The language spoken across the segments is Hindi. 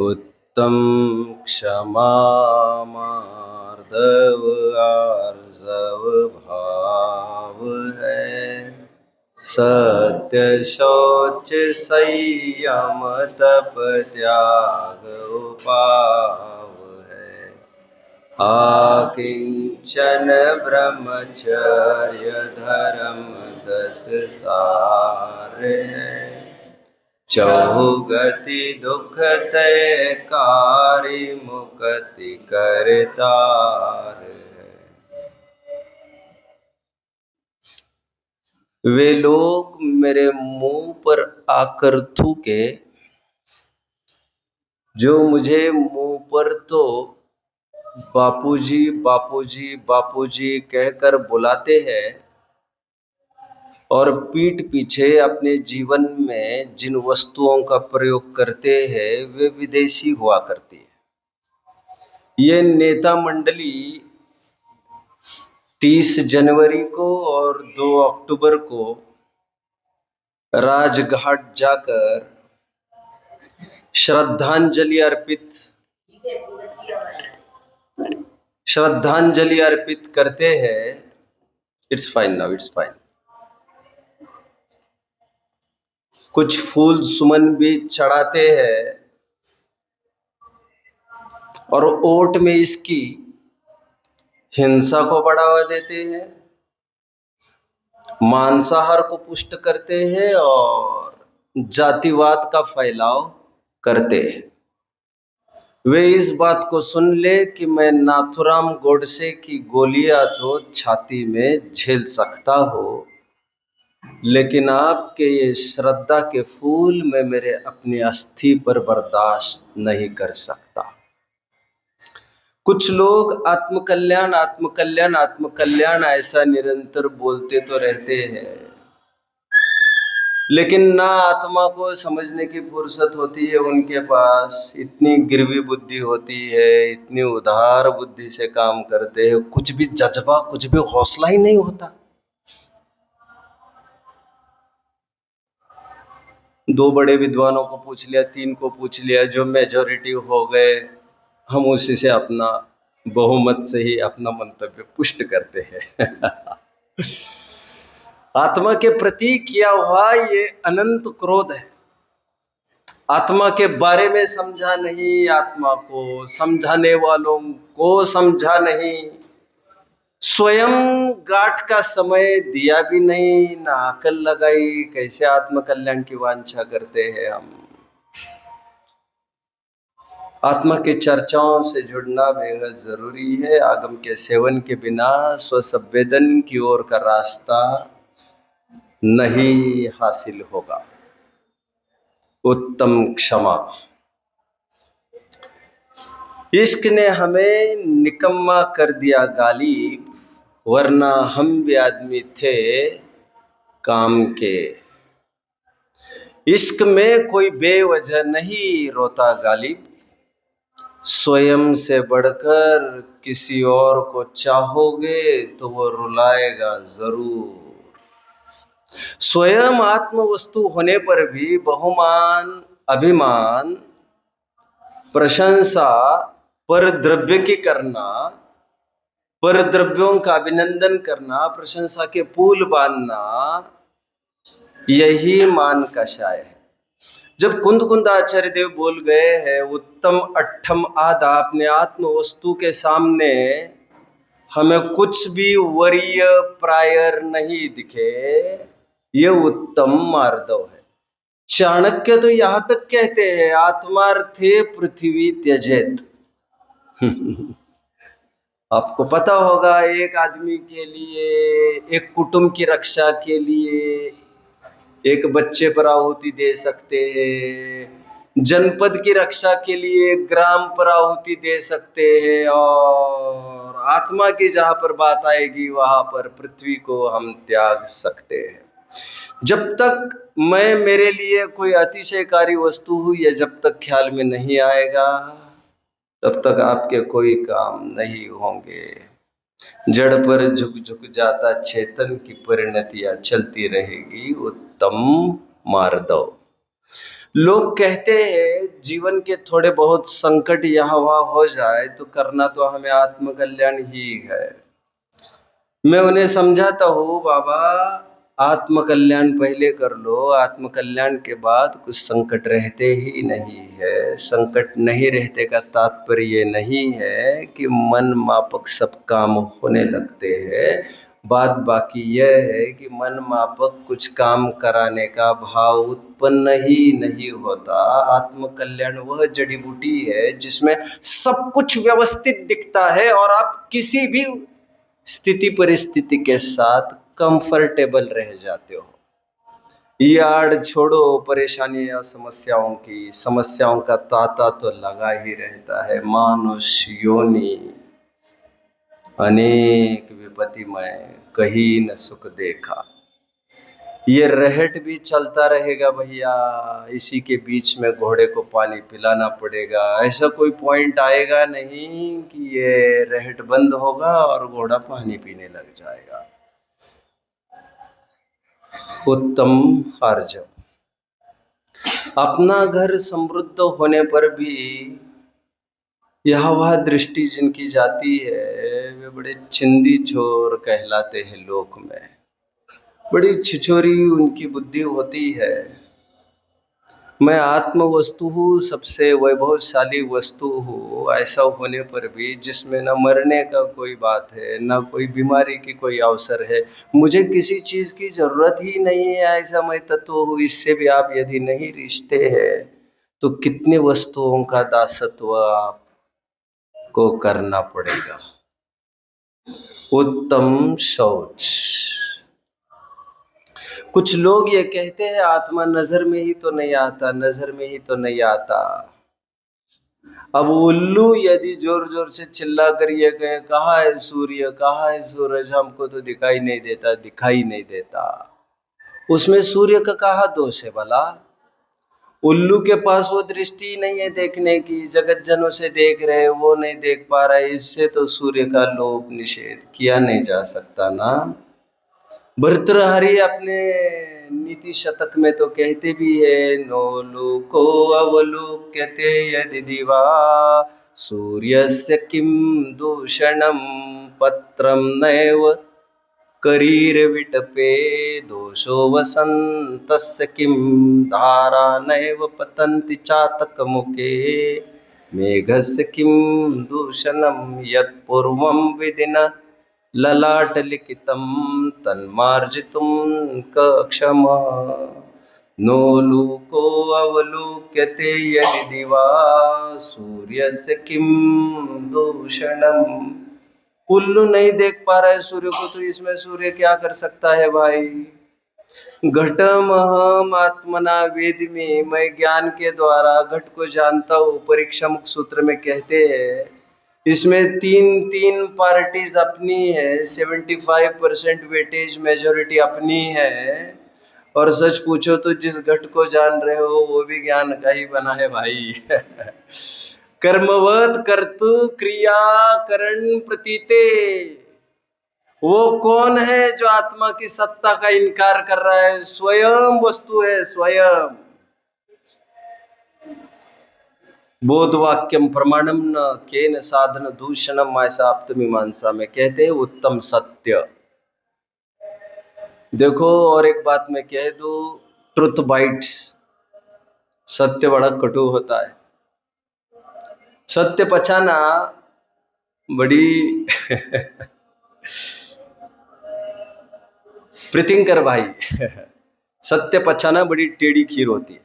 उत्तम क्षमा मार्दव आर्जव भाव है। सत्य शौच संयम तप त्याग उपाव है। आकिंचन ब्रह्मचर्य धर्म 10 सार है। चहुगति दुख तय कारी मुक्ति करतार है। वे लोग मेरे मुंह पर आकर थूके जो मुझे मुंह पर तो बापूजी बापूजी बापूजी कहकर बुलाते हैं और पीठ पीछे अपने जीवन में जिन वस्तुओं का प्रयोग करते हैं वे विदेशी हुआ करती है। ये नेता मंडली 30 जनवरी को और 2 अक्टूबर को राजघाट जाकर श्रद्धांजलि अर्पित करते हैं। It's fine now, it's fine. कुछ फूल सुमन भी चढ़ाते हैं और ओट में इसकी हिंसा को बढ़ावा देते हैं, मांसाहार को पुष्ट करते हैं और जातिवाद का फैलाव करते हैं। वे इस बात को सुन ले कि मैं नाथुराम गोडसे की गोलियां तो छाती में झेल सकता हूं, लेकिन आपके ये श्रद्धा के फूल मैं मेरे अपनी अस्थि पर बर्दाश्त नहीं कर सकता। कुछ लोग आत्मकल्याण आत्मकल्याण आत्मकल्याण ऐसा निरंतर बोलते तो रहते हैं, लेकिन ना आत्मा को समझने की फुर्सत होती है उनके पास। इतनी गिरवी बुद्धि होती है, इतनी उदार बुद्धि से काम करते हैं, कुछ भी जज्बा, कुछ भी हौसला ही नहीं होता। 2 बड़े विद्वानों को पूछ लिया, 3 को पूछ लिया, जो मेजॉरिटी हो गए हम उसी से अपना बहुमत से ही अपना मंतव्य पुष्ट करते हैं। आत्मा के प्रति किया हुआ ये अनंत क्रोध है। आत्मा के बारे में समझा नहीं, आत्मा को समझाने वालों को समझा नहीं, स्वयं गाठ का समय दिया भी नहीं, ना अकल लगाई। कैसे आत्मकल्याण की वांछा करते हैं हम। आत्मा की चर्चाओं से जुड़ना बेहद जरूरी है। आगम के सेवन के बिना स्वसंवेदन की ओर का रास्ता नहीं हासिल होगा। उत्तम क्षमा। इश्क ने हमें निकम्मा कर दिया गालिब, वरना हम भी आदमी थे काम के। इश्क में कोई बेवजह नहीं रोता गालिब, स्वयं से बढ़कर किसी और को चाहोगे तो वो रुलाएगा जरूर। स्वयं आत्म वस्तु होने पर भी बहुमान, अभिमान, प्रशंसा, पर द्रव्य की करना, पर द्रव्यों का अभिनंदन करना, प्रशंसा के पुल बांधना, यही मान कषाय है। जब कुंद आचार्य देव बोल गए हैं उत्तम अट्ठम आधा, अपने आत्म वस्तु के सामने हमें कुछ भी वरीय प्रायर नहीं दिखे, ये उत्तम मार्दव है। चाणक्य तो यहां तक कहते हैं आत्मार्थे पृथ्वी त्यजेत। आपको पता होगा, एक आदमी के लिए, एक कुटुंब की रक्षा के लिए एक बच्चे पर आहुति दे सकते हैं, जनपद की रक्षा के लिए ग्राम पर आहुति दे सकते हैं, और आत्मा की जहां पर बात आएगी वहां पर पृथ्वी को हम त्याग सकते हैं। जब तक मैं मेरे लिए कोई अतिशयकारी वस्तु हूं, यह जब तक ख्याल में नहीं आएगा तब तक आपके कोई काम नहीं होंगे। जड़ पर झुक झुक जाता चेतन की परिणतियां चलती रहेगी। उत्तम मार्दव। लोग कहते हैं जीवन के थोड़े बहुत संकट यहाँ वहाँ हो जाए तो करना तो हमें आत्मकल्याण ही है। मैं उन्हें समझाता हूँ, बाबा आत्मकल्याण पहले कर लो, आत्मकल्याण के बाद कुछ संकट रहते ही नहीं है। संकट नहीं रहते का तात्पर्य ये नहीं है कि मन मापक सब काम होने लगते हैं। बात बाकी यह है कि मन मापक कुछ काम कराने का भाव उत्पन्न ही नहीं होता। आत्मकल्याण वह जड़ी बूटी है जिसमें सब कुछ व्यवस्थित दिखता है और आप किसी भी स्थिति परिस्थिति के साथ कंफर्टेबल रह जाते हो। ये आड़ छोड़ो परेशानी या समस्याओं की, समस्याओं का तांता तो लगा ही रहता है। मानुष योनि अनेक विपत्तिमय, कहीं न सुख देखा। ये रहट भी चलता रहेगा भैया, इसी के बीच में घोड़े को पानी पिलाना पड़ेगा। ऐसा कोई पॉइंट आएगा नहीं कि ये रहट बंद होगा और घोड़ा पानी पीने लग जाएगा। उत्तम आर्जव। अपना घर समृद्ध होने पर भी यह वह दृष्टि जिनकी जाती है वे बड़े चिंदी चोर कहलाते हैं लोक में। बड़ी छिछोरी उनकी बुद्धि होती है। मैं आत्म वस्तु हूँ, सबसे वैभवशाली वस्तु हूँ, ऐसा होने पर भी जिसमें न मरने का कोई बात है, न कोई बीमारी की कोई अवसर है, मुझे किसी चीज़ की ज़रूरत ही नहीं है, ऐसा मैं तत्व हूँ। इससे भी आप यदि नहीं रिश्ते हैं तो कितने वस्तुओं का दासत्व आपको करना पड़ेगा। उत्तम शौच। कुछ लोग ये कहते हैं आत्मा नजर में ही तो नहीं आता, नजर में ही तो नहीं आता। अब उल्लू यदि जोर जोर से चिल्ला कर ये कहे कहाँ है सूर्य, कहाँ है सूरज, हमको तो दिखाई नहीं देता, दिखाई नहीं देता, उसमें सूर्य का कहाँ दोष है भला? उल्लू के पास वो दृष्टि नहीं है देखने की, जगत जनों से देख रहे वो नहीं देख पा रहा है, इससे तो सूर्य का लोप निषेध किया नहीं जा सकता ना। भर्तृहरि अपने नीति शतक में तो कहते भी है, नोलू को अवलोक्यते यदि दिवा सूर्यस्य किं दूषणं पत्रं नैव करीरविटपे दोषो वसन्तस्य किं धारा नैव पतन्ति चातकमुखे मेघस्य किं दूषणं यत्पूर्वं विधिना ललाट लिखितं तन्मार्जितुं क्षमा नो लूको अवलोक्यते यदि दिवा सूर्यस्य किं दूषणम्। उल्लू नहीं देख पा रहा है सूर्य को, तो इसमें सूर्य क्या कर सकता है भाई? घटमहम आत्मना वेदमी, मैं ज्ञान के द्वारा घट को जानता हूँ। परीक्षा मुख सूत्र में कहते हैं इसमें तीन पार्टीज अपनी है, 75% वेटेज मेजोरिटी अपनी है। और सच पूछो तो जिस घट को जान रहे हो वो भी ज्ञान का ही बना है भाई। कर्मवत कर्तु क्रिया करण प्रतीते, वो कौन है जो आत्मा की सत्ता का इनकार कर रहा है? स्वयं वस्तु है, स्वयं। बोधवाक्यम प्रमाणम न केन साधन दूषणम, ऐसा आप्तमीमांसा में कहते हैं। उत्तम सत्य। देखो और एक बात मैं कह दूं, ट्रुथ बाइट्स, सत्य बड़ा कटु होता है। सत्य पचाना बड़ी प्रीतिंकर भाई, सत्य पचाना बड़ी टेढ़ी खीर होती है।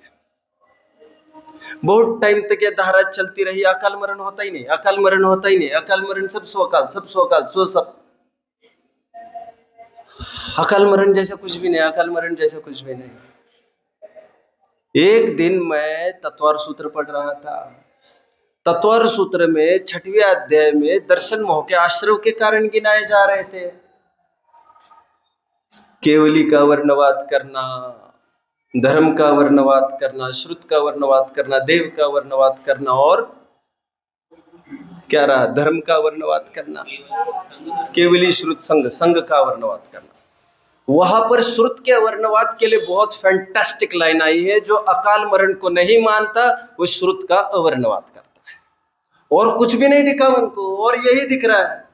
बहुत टाइम तक ये धारा चलती रही, अकाल मरण होता ही नहीं, अकाल मरण होता ही नहीं, अकाल मरण सब स्वकाल, सब स्वकाल, सब अकाल मरण जैसा कुछ भी नहीं, अकाल मरण जैसा कुछ भी नहीं। एक दिन मैं तत्वार सूत्र पढ़ रहा था। तत्वार सूत्र में 6वें अध्याय में दर्शन मोह के आश्रव के कारण गिनाए जा रहे थे। केवली का वर्णवाद करना, धर्म का वर्णवाद करना, श्रुत का वर्णवाद करना, देव का वर्णवाद करना, और क्या रहा? धर्म का वर्णवाद करना, केवली श्रुत संघ, संघ का वर्णवाद करना। वहां पर श्रुत के अवर्णवाद के लिए बहुत फैंटास्टिक लाइन आई है, जो अकाल मरण को नहीं मानता वो श्रुत का अवर्णवाद करता है, और कुछ भी नहीं दिखा उनको, और यही दिख रहा है।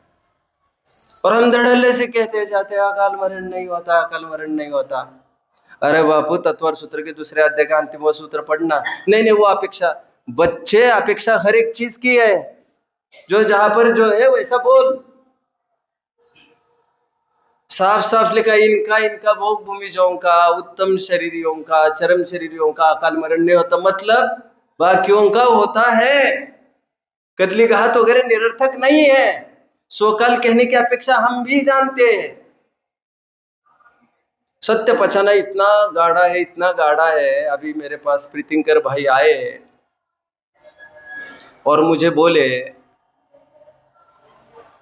और हम धड़ल्ले से कहते जाते हैं अकाल मरण नहीं होता, अकाल मरण नहीं होता। अरे बापू, तत्वर सूत्र के दूसरे अध्याय का अंतिम सूत्र पढ़ना। नहीं नहीं, वो अपेक्षा, बच्चे अपेक्षा हर एक चीज की है, जो जहां पर जो है वैसा बोल। साफ साफ लिखा, इनका भोग भूमिजों का, उत्तम शरीरियों का, चरम शरीरियों का अकाल मरण नहीं होता, मतलब बाकियों का होता है। कदली घात वगैरह निरर्थक नहीं है, स्वकाल कहने की अपेक्षा हम भी जानते हैं। सत्य पहचाना इतना गाढ़ा है, इतना गाढ़ा है। अभी मेरे पास प्रीतिंकर भाई आए और मुझे बोले,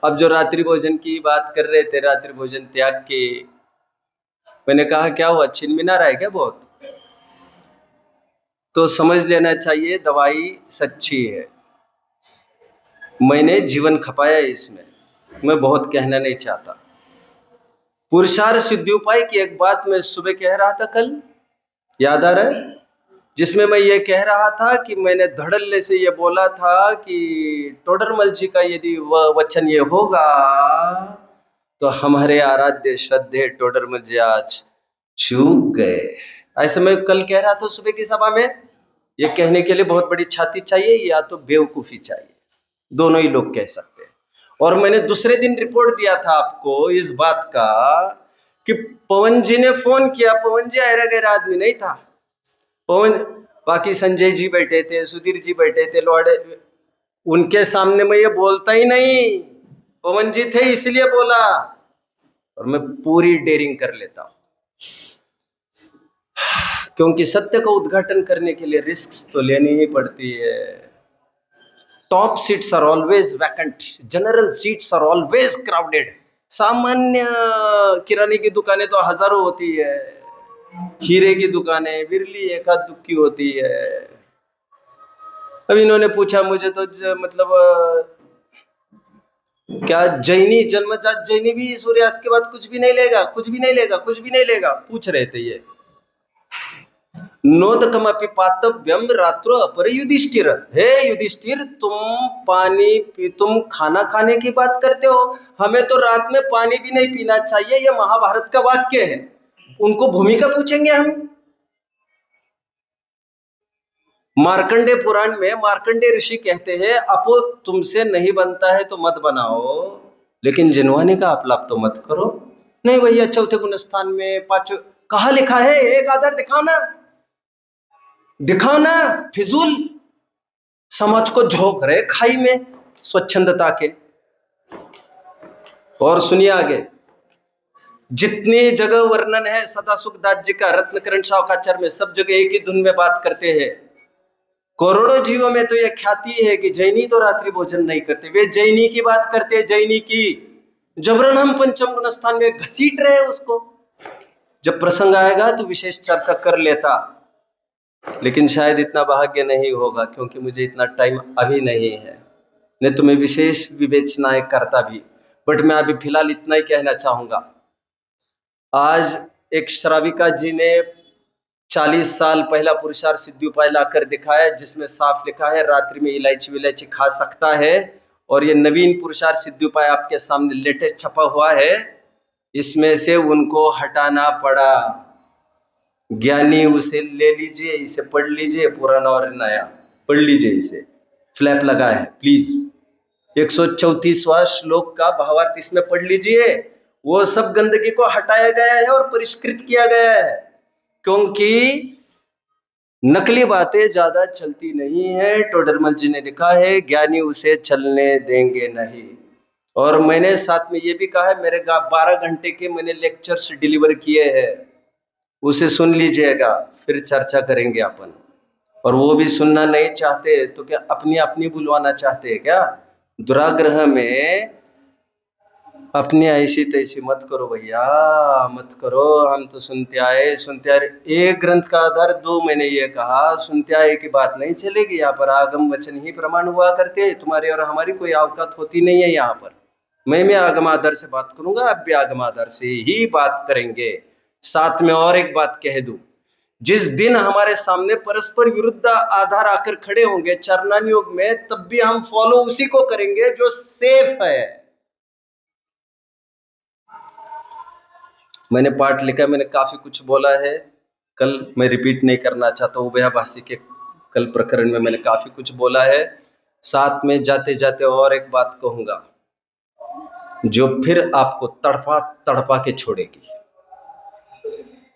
अब जो रात्रि भोजन की बात कर रहे थे, रात्रि भोजन त्याग की, मैंने कहा क्या हुआ, छिनमिनार है क्या बहुत? तो समझ लेना चाहिए दवाई सच्ची है। मैंने जीवन खपाया इसमें, मैं बहुत कहना नहीं चाहता। पुरुषार्थ सिद्धि उपाय की एक बात मैं सुबह कह रहा था, कल याद आ रहा है, जिसमें मैं ये कह रहा था कि मैंने धड़ल्ले से ये बोला था कि टोडरमल जी का यदि वचन ये होगा तो हमारे आराध्य श्रद्धेय टोडरमल जी आज चूक गए। ऐसे मैं कल कह रहा था सुबह की सभा में। ये कहने के लिए बहुत बड़ी छाती चाहिए या तो बेवकूफी चाहिए, दोनों ही लोग कह सकते हैं। और मैंने दूसरे दिन रिपोर्ट दिया था आपको इस बात का कि पवन जी ने फोन किया। पवन जी ऐरा गैर आदमी नहीं था। पवन, बाकी संजय जी बैठे थे, सुधीर जी बैठे थे, लौड़े, उनके सामने मैं ये बोलता ही नहीं। पवन जी थे इसलिए बोला, और मैं पूरी डेयरिंग कर लेता हूं, क्योंकि सत्य को उद्घाटन करने के लिए रिस्क तो लेनी ही पड़ती है। Top seats are always vacant, general seats are always crowded. सामान्य किराने की दुकानें तो हजारों होती है, हीरे की दुकानें बिरली एकाध दुक्की होती है। अब इन्होंने पूछा मुझे तो मतलब क्या जैनी, जन्मजात जैनी भी सूर्यास्त के बाद कुछ भी नहीं लेगा, कुछ भी नहीं लेगा, कुछ भी नहीं लेगा, पूछ रहे थे ये। नोदकमपि पातव्यम रात्रो अपर युधिष्ठिर। हे युधिष्ठिर, तुम पानी तुम खाना खाने की बात करते हो, हमें तो रात में पानी भी नहीं पीना चाहिए, यह महाभारत का वाक्य है। उनको भूमिका पूछेंगे हम। मार्कंडे पुराण में मार्कंडे ऋषि कहते हैं, अपो तुमसे नहीं बनता है तो मत बनाओ, लेकिन जिनवानी का अपलाप तो मत करो। नहीं भैया, चौथे गुण स्थान में पांचों कहा लिखा है? एक आधार दिखाओ ना, दिखाओ ना। फिजूल समाज को झोंक रहे खाई में स्वच्छंदता के। और सुनिए आगे, जितनी जगह वर्णन है सदा सुखदास जी का रत्नकरण सावकाचार में, सब जगह एक ही धुन में बात करते हैं। करोड़ों जीवों में तो यह ख्याति है कि जैनी तो रात्रि भोजन नहीं करते, वे जैनी की बात करते हैं, जैनी की। जबरन हम पंचम गुण स्थान में घसीट रहे उसको। जब प्रसंग आएगा तो विशेष चर्चा कर लेता, लेकिन शायद इतना भाग्य नहीं होगा, क्योंकि मुझे इतना टाइम अभी नहीं है, नहीं तो मैं विशेष विवेचनाएं करता भी। बट मैं अभी फिलहाल इतना ही कहना चाहूंगा। आज एक श्राविका जी ने 40 साल पहला पुरुषार्थ सिद्धि उपाय लाकर दिखाया, जिसमें साफ लिखा है रात्रि में इलायची विलायची खा सकता है। और ये नवीन पुरुषार्थ सिद्धि उपाय आपके सामने लेटेस्ट छपा हुआ है, इसमें से उनको हटाना पड़ा। ज्ञानी उसे ले लीजिए, इसे पढ़ लीजिए, पुराना और नया पढ़ लीजिए, इसे फ्लैप लगा है प्लीज। 134वां श्लोक का भावार्थ इसमें पढ़ लीजिए। वो सब गंदगी को हटाया गया है और परिष्कृत किया गया है, क्योंकि नकली बातें ज्यादा चलती नहीं है। टोडरमल जी ने लिखा है, ज्ञानी उसे चलने देंगे नहीं। और मैंने साथ में ये भी कहा है, मेरे 12 घंटे के मैंने लेक्चर्स डिलीवर किए हैं, उसे सुन लीजिएगा, फिर चर्चा करेंगे अपन। और वो भी सुनना नहीं चाहते तो क्या अपनी अपनी बुलवाना चाहते हैं क्या? दुराग्रह में अपनी ऐसी तैसी मत करो भैया, मत करो। हम तो सुनते आए, सुनते आए। एक ग्रंथ का आधार 2, मैंने ये कहा, सुनते आए की बात नहीं चलेगी। यहाँ पर आगम वचन ही प्रमाण हुआ करते हैं, तुम्हारी और हमारी कोई औकात होती नहीं है यहाँ पर। मैं आगमादर से बात करूंगा, आप भी आगमादर से ही बात करेंगे। साथ में और एक बात कह दूं, जिस दिन हमारे सामने परस्पर विरुद्ध आधार आकर खड़े होंगे चरणान योग में, तब भी हम फॉलो उसी को करेंगे जो सेफ है। मैंने पाठ लिखा, मैंने काफी कुछ बोला है, कल मैं रिपीट नहीं करना चाहता हूँ। उभयाभाषी के कल प्रकरण में मैंने काफी कुछ बोला है। साथ में जाते जाते और एक बात कहूंगा जो फिर आपको तड़पा तड़पा के छोड़ेगी।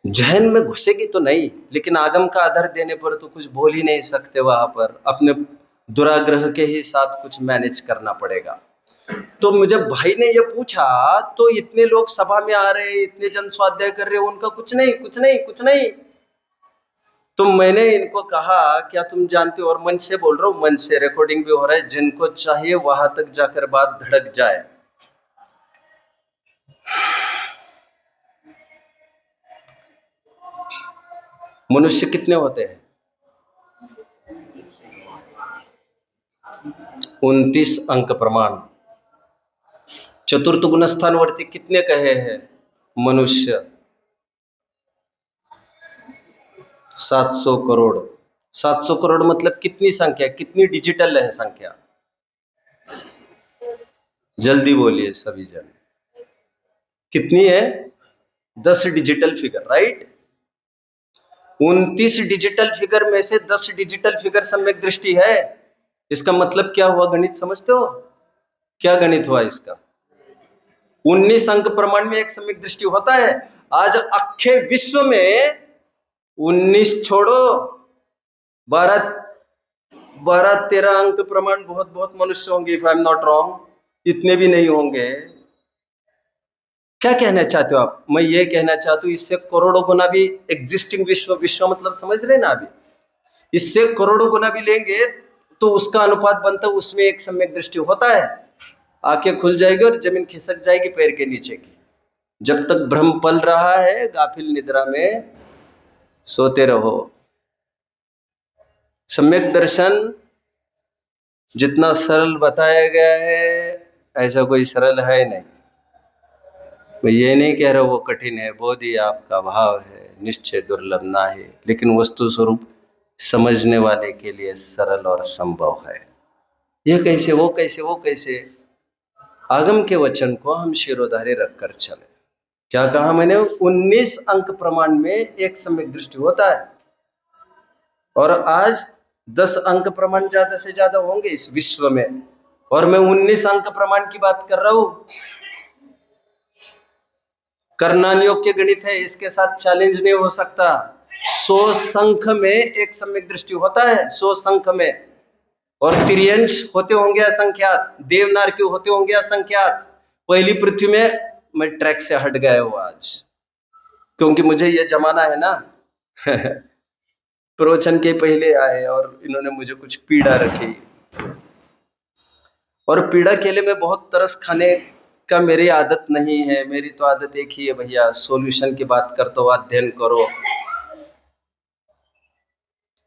जहन में घुसेगी तो नहीं, लेकिन आगम का आधार देने पर तो कुछ बोल ही नहीं सकते। वहां पर अपने दुराग्रह के ही साथ कुछ मैनेज करना पड़ेगा। तो मुझे भाई ने ये पूछा, तो इतने लोग सभा में आ रहे, इतने जन स्वाध्याय कर रहे, उनका कुछ नहीं कुछ नहीं कुछ नहीं। तो मैंने इनको कहा, क्या तुम जानते हो, और मन से बोल रहा हूँ, मन से रिकॉर्डिंग भी हो रहा है, जिनको चाहिए वहां तक जाकर बात धड़क जाए। मनुष्य कितने होते हैं? 29 अंक प्रमाण। चतुर्थ गुणस्थान वर्ती कितने कहे हैं? मनुष्य 700 करोड़। 700 करोड़ मतलब कितनी संख्या, कितनी डिजिटल है संख्या? जल्दी बोलिए सभी जन, कितनी है? 10 digital figure, right. 29 digital figure में से 10 डिजिटल फिगर सम्यक दृष्टि है। इसका मतलब क्या हुआ? गणित समझते हो? क्या गणित हुआ इसका? 19 अंक प्रमाण में एक सम्यक दृष्टि होता है। आज अखे विश्व में 19 छोड़ो, 12-13 अंक प्रमाण बहुत बहुत मनुष्य होंगे, if I am not wrong, इतने भी नहीं होंगे। क्या कहना चाहते हो आप? मैं ये कहना चाहता हूं, इससे करोड़ों गुना भी एग्जिस्टिंग विश्व, विश्व मतलब समझ रहे ना अभी, इससे करोड़ों गुना भी लेंगे तो उसका अनुपात बनता है, उसमें एक सम्यक दृष्टि होता है। आंखें खुल जाएगी और जमीन खिसक जाएगी पैर के नीचे की। जब तक भ्रम पल रहा है, गाफिल निद्रा में सोते रहो। सम्यक दर्शन जितना सरल बताया गया है, ऐसा कोई सरल है नहीं। मैं ये नहीं कह रहा वो कठिन है, बोधि आपका भाव है, निश्चय दुर्लभ ना है, लेकिन वस्तु स्वरूप समझने वाले के लिए सरल और संभव है। ये कैसे, वो कैसे, वो कैसे? आगम के वचन को हम शिरोधार्य रखकर चले। क्या कहा मैंने? 19 अंक प्रमाण में एक सम्यक दृष्टि होता है, और आज 10 अंक प्रमाण ज्यादा से ज्यादा होंगे इस विश्व में, और मैं 19 अंक प्रमाण की बात कर रहा हूं। कर्णान योग के गणित है, इसके साथ चैलेंज नहीं हो सकता। 100 संख में एक सम्यक दृष्टि होता है, 100 संख में, और तिर्यंश होते होंगे असंख्यात, देवनार के होते होंगे असंख्यात। पहली पृथ्वी में मैं ट्रैक से हट गया हूं आज, क्योंकि मुझे ये जमाना है ना प्रवचन के पहले आए और इन्होंने मुझे कुछ पीड़ा रखी, और पीड़ा के लिए मैं बहुत तरस खाने का मेरी आदत नहीं है। मेरी तो आदत एक ही है भैया, सॉल्यूशन की बात करते हो, अध्ययन करो।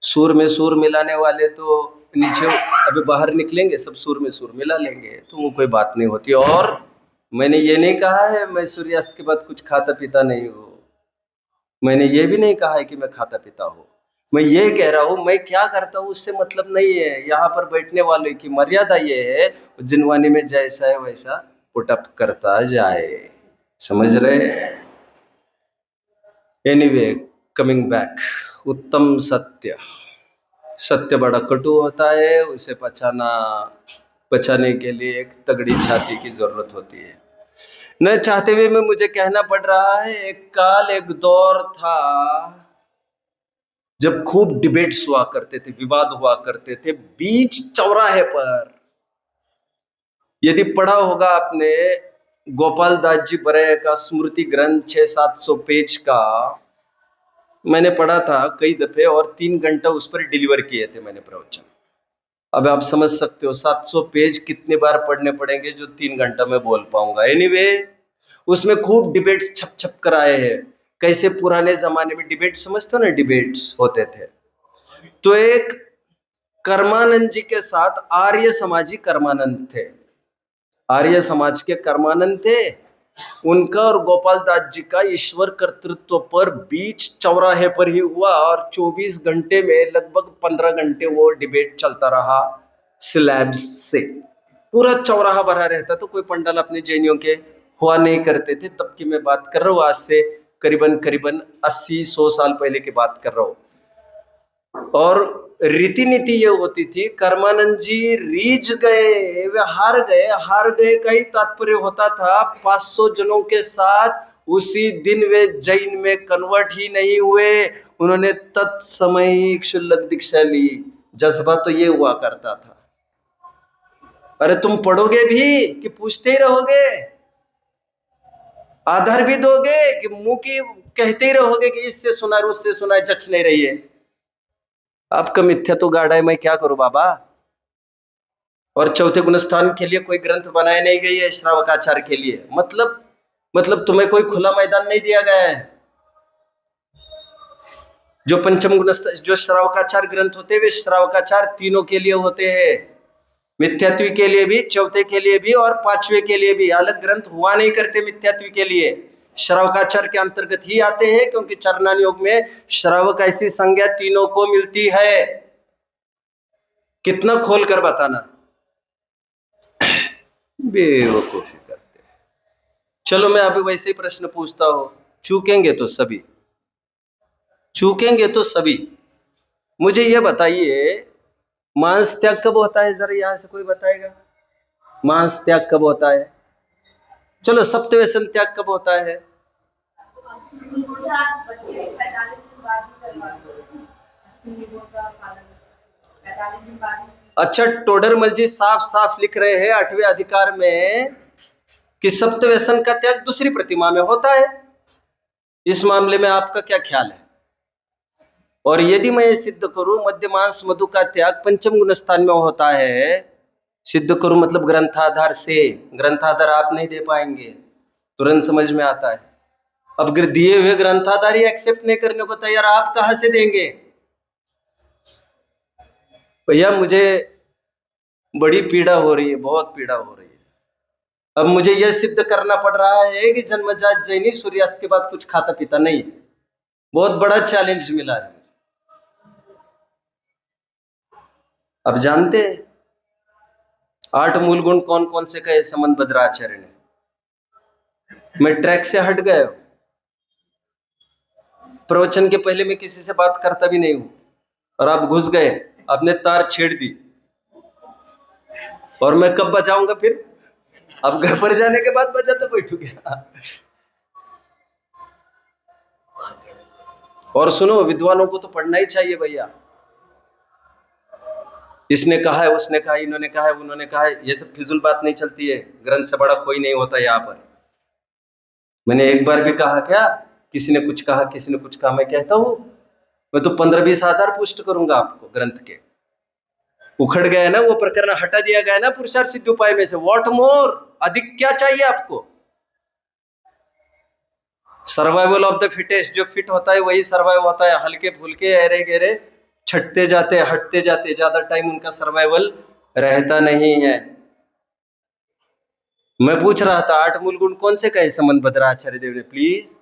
सूर में सूर मिलाने वाले तो नीचे अभी बाहर निकलेंगे, सब सूर में सूर मिला लेंगे, तो वो कोई बात नहीं होती। और मैंने ये नहीं कहा है मैं सूर्यास्त के बाद कुछ खाता पीता नहीं हूँ, मैंने ये भी नहीं कहा है कि मैं खाता पीता हूँ। मैं ये कह रहा हूँ मैं क्या करता हूँ उससे मतलब नहीं है। यहाँ पर बैठने वाले की मर्यादा ये है, जिनवानी में जैसा है वैसा पुटअप करता जाए, समझ रहे? एनीवे, कमिंग बैक, उत्तम सत्य। सत्य बड़ा कटु होता है, उसे पचाने के लिए एक तगड़ी छाती की जरूरत होती है। न चाहते हुए में मुझे कहना पड़ रहा है, एक काल एक दौर था जब खूब डिबेट्स हुआ करते थे, विवाद हुआ करते थे बीच चौराहे पर। यदि पढ़ा होगा आपने गोपाल दास जी बरैया का स्मृति ग्रंथ 600-700 पेज का, मैंने पढ़ा था कई दफे, और 3 घंटा उस पर डिलीवर किए थे मैंने प्रवचन। अब आप समझ सकते हो 700 पेज कितने बार पढ़ने पड़ेंगे जो 3 घंटा में बोल पाऊंगा। एनीवे, उसमें खूब डिबेट्स छप छप कर आए हैं। कैसे पुराने जमाने में डिबेट समझते हो ना, डिबेट्स होते थे। तो एक कर्मानंद जी के साथ आर्य समाजी कर्मानंद थे, आर्य समाज के कर्मानंद थे, उनका और गोपाल दास जी का ईश्वर कर्तृत्व पर बीच चौराहे पर ही हुआ और 24 घंटे में लगभग 15 घंटे वो डिबेट चलता रहा स्लैब्स से। पूरा चौराहा भरा रहता, तो कोई पंडाल अपने जैनियों के हुआ नहीं करते थे। तब की मैं बात कर रहा हूँ, आज से करीबन करीबन 80-100 साल पहले की बात कर रहा हूँ। और रीति नीति ये होती थी, कर्मानंद जी रीझ गए, वे हार गए। हार गए का ही तात्पर्य होता था 500 जनों के साथ उसी दिन वे जैन में कन्वर्ट ही नहीं हुए, उन्होंने तत्समय क्षुल्लक दीक्षा ली। जज्बा तो ये हुआ करता था। अरे तुम पढ़ोगे भी कि पूछते ही रहोगे? आधार भी दोगे कि मुंह की कहते ही रहोगे कि इससे सुना है उससे सुना है, जच नहीं रही है? आपका मिथ्या तो गाढ़ा है, मैं क्या करूं बाबा। और चौथे गुणस्थान के लिए कोई ग्रंथ बनाया नहीं गई है श्रावकाचार के लिए। मतलब तुम्हें कोई खुला मैदान नहीं दिया गया है। जो पंचम गुणस्थान, जो श्रावकाचार ग्रंथ होते हैं, वे श्रावकाचार तीनों के लिए होते हैं, मिथ्यात्वी के लिए भी, चौथे के लिए भी और पांचवे के लिए भी। अलग ग्रंथ हुआ नहीं करते मिथ्यात्वी के लिए, श्रावकाचार के अंतर्गत ही आते हैं, क्योंकि चरणान योग में श्रावक ऐसी संज्ञा तीनों को मिलती है। कितना खोल कर बताना, बेवकूफी करते। चलो मैं अभी वैसे ही प्रश्न पूछता हूं, चूकेंगे तो सभी, चूकेंगे तो सभी। मुझे यह बताइए, मांस त्याग कब होता है? जरा यहां से कोई बताएगा, मांस त्याग कब होता है? चलो सप्तव्यसन त्याग कब होता है? अच्छा, टोडरमल जी साफ साफ लिख रहे हैं 8वें अधिकार में कि सप्तव्यसन का त्याग दूसरी प्रतिमा में होता है। इस मामले में आपका क्या ख्याल है? और यदि मैं ये सिद्ध करूं मध्य मांस मधु का त्याग पंचम गुण स्थान में होता है, सिद्ध करूं मतलब ग्रंथाधार से, ग्रंथाधार आप नहीं दे पाएंगे, तुरंत समझ में आता है। अब दिए हुए ग्रंथाधार ही एक्सेप्ट नहीं करने को तैयार, आप कहां से देंगे? भैया मुझे बड़ी पीड़ा हो रही है, बहुत पीड़ा हो रही है। अब मुझे यह सिद्ध करना पड़ रहा है कि जन्मजात जैनी सूर्यास्त के बाद कुछ खाता पीता नहीं। बहुत बड़ा चैलेंज मिला है। अब जानते हैं 8 मूल गुण कौन कौन से कहे समंत भद्राचार्य ने? मैं ट्रैक से हट गया हूं, प्रवचन के पहले मैं किसी से बात करता भी नहीं हूं, और आप घुस गए, आपने तार छेड़ दी, और मैं कब बजाऊंगा फिर? अब घर पर जाने के बाद बजाता बैठूंगा। और सुनो, विद्वानों को तो पढ़ना ही चाहिए भैया। इसने कहा है, उसने कहा, इन्होंने कहा है, उन्होंने कहा है, ये सब फिजूल बात नहीं चलती है। ग्रंथ से बड़ा कोई नहीं होता यहाँ पर। मैंने एक बार भी कहा क्या? किसी ने कुछ कहा, किसी ने कुछ कहा, मैं कहता हूं मैं तो 15-20 आधार पुष्ट करूंगा आपको ग्रंथ के। उखड़ गया ना वो प्रकरण, हटा दिया गया ना पुरुषार्थ सिद्ध उपाय में से। व्हाट मोर, अधिक क्या चाहिए आपको? सर्वाइवल ऑफ द फिटेस्ट, जो फिट होता है वही सर्वाइव होता है। हल्के फुल्के अरे गेरे छटते जाते, हटते जाते, ज्यादा टाइम उनका सर्वाइवल रहता नहीं है। मैं पूछ रहा था 8 मूल गुण कौन से कहे समंत भद्राचार्य देव ने, प्लीज।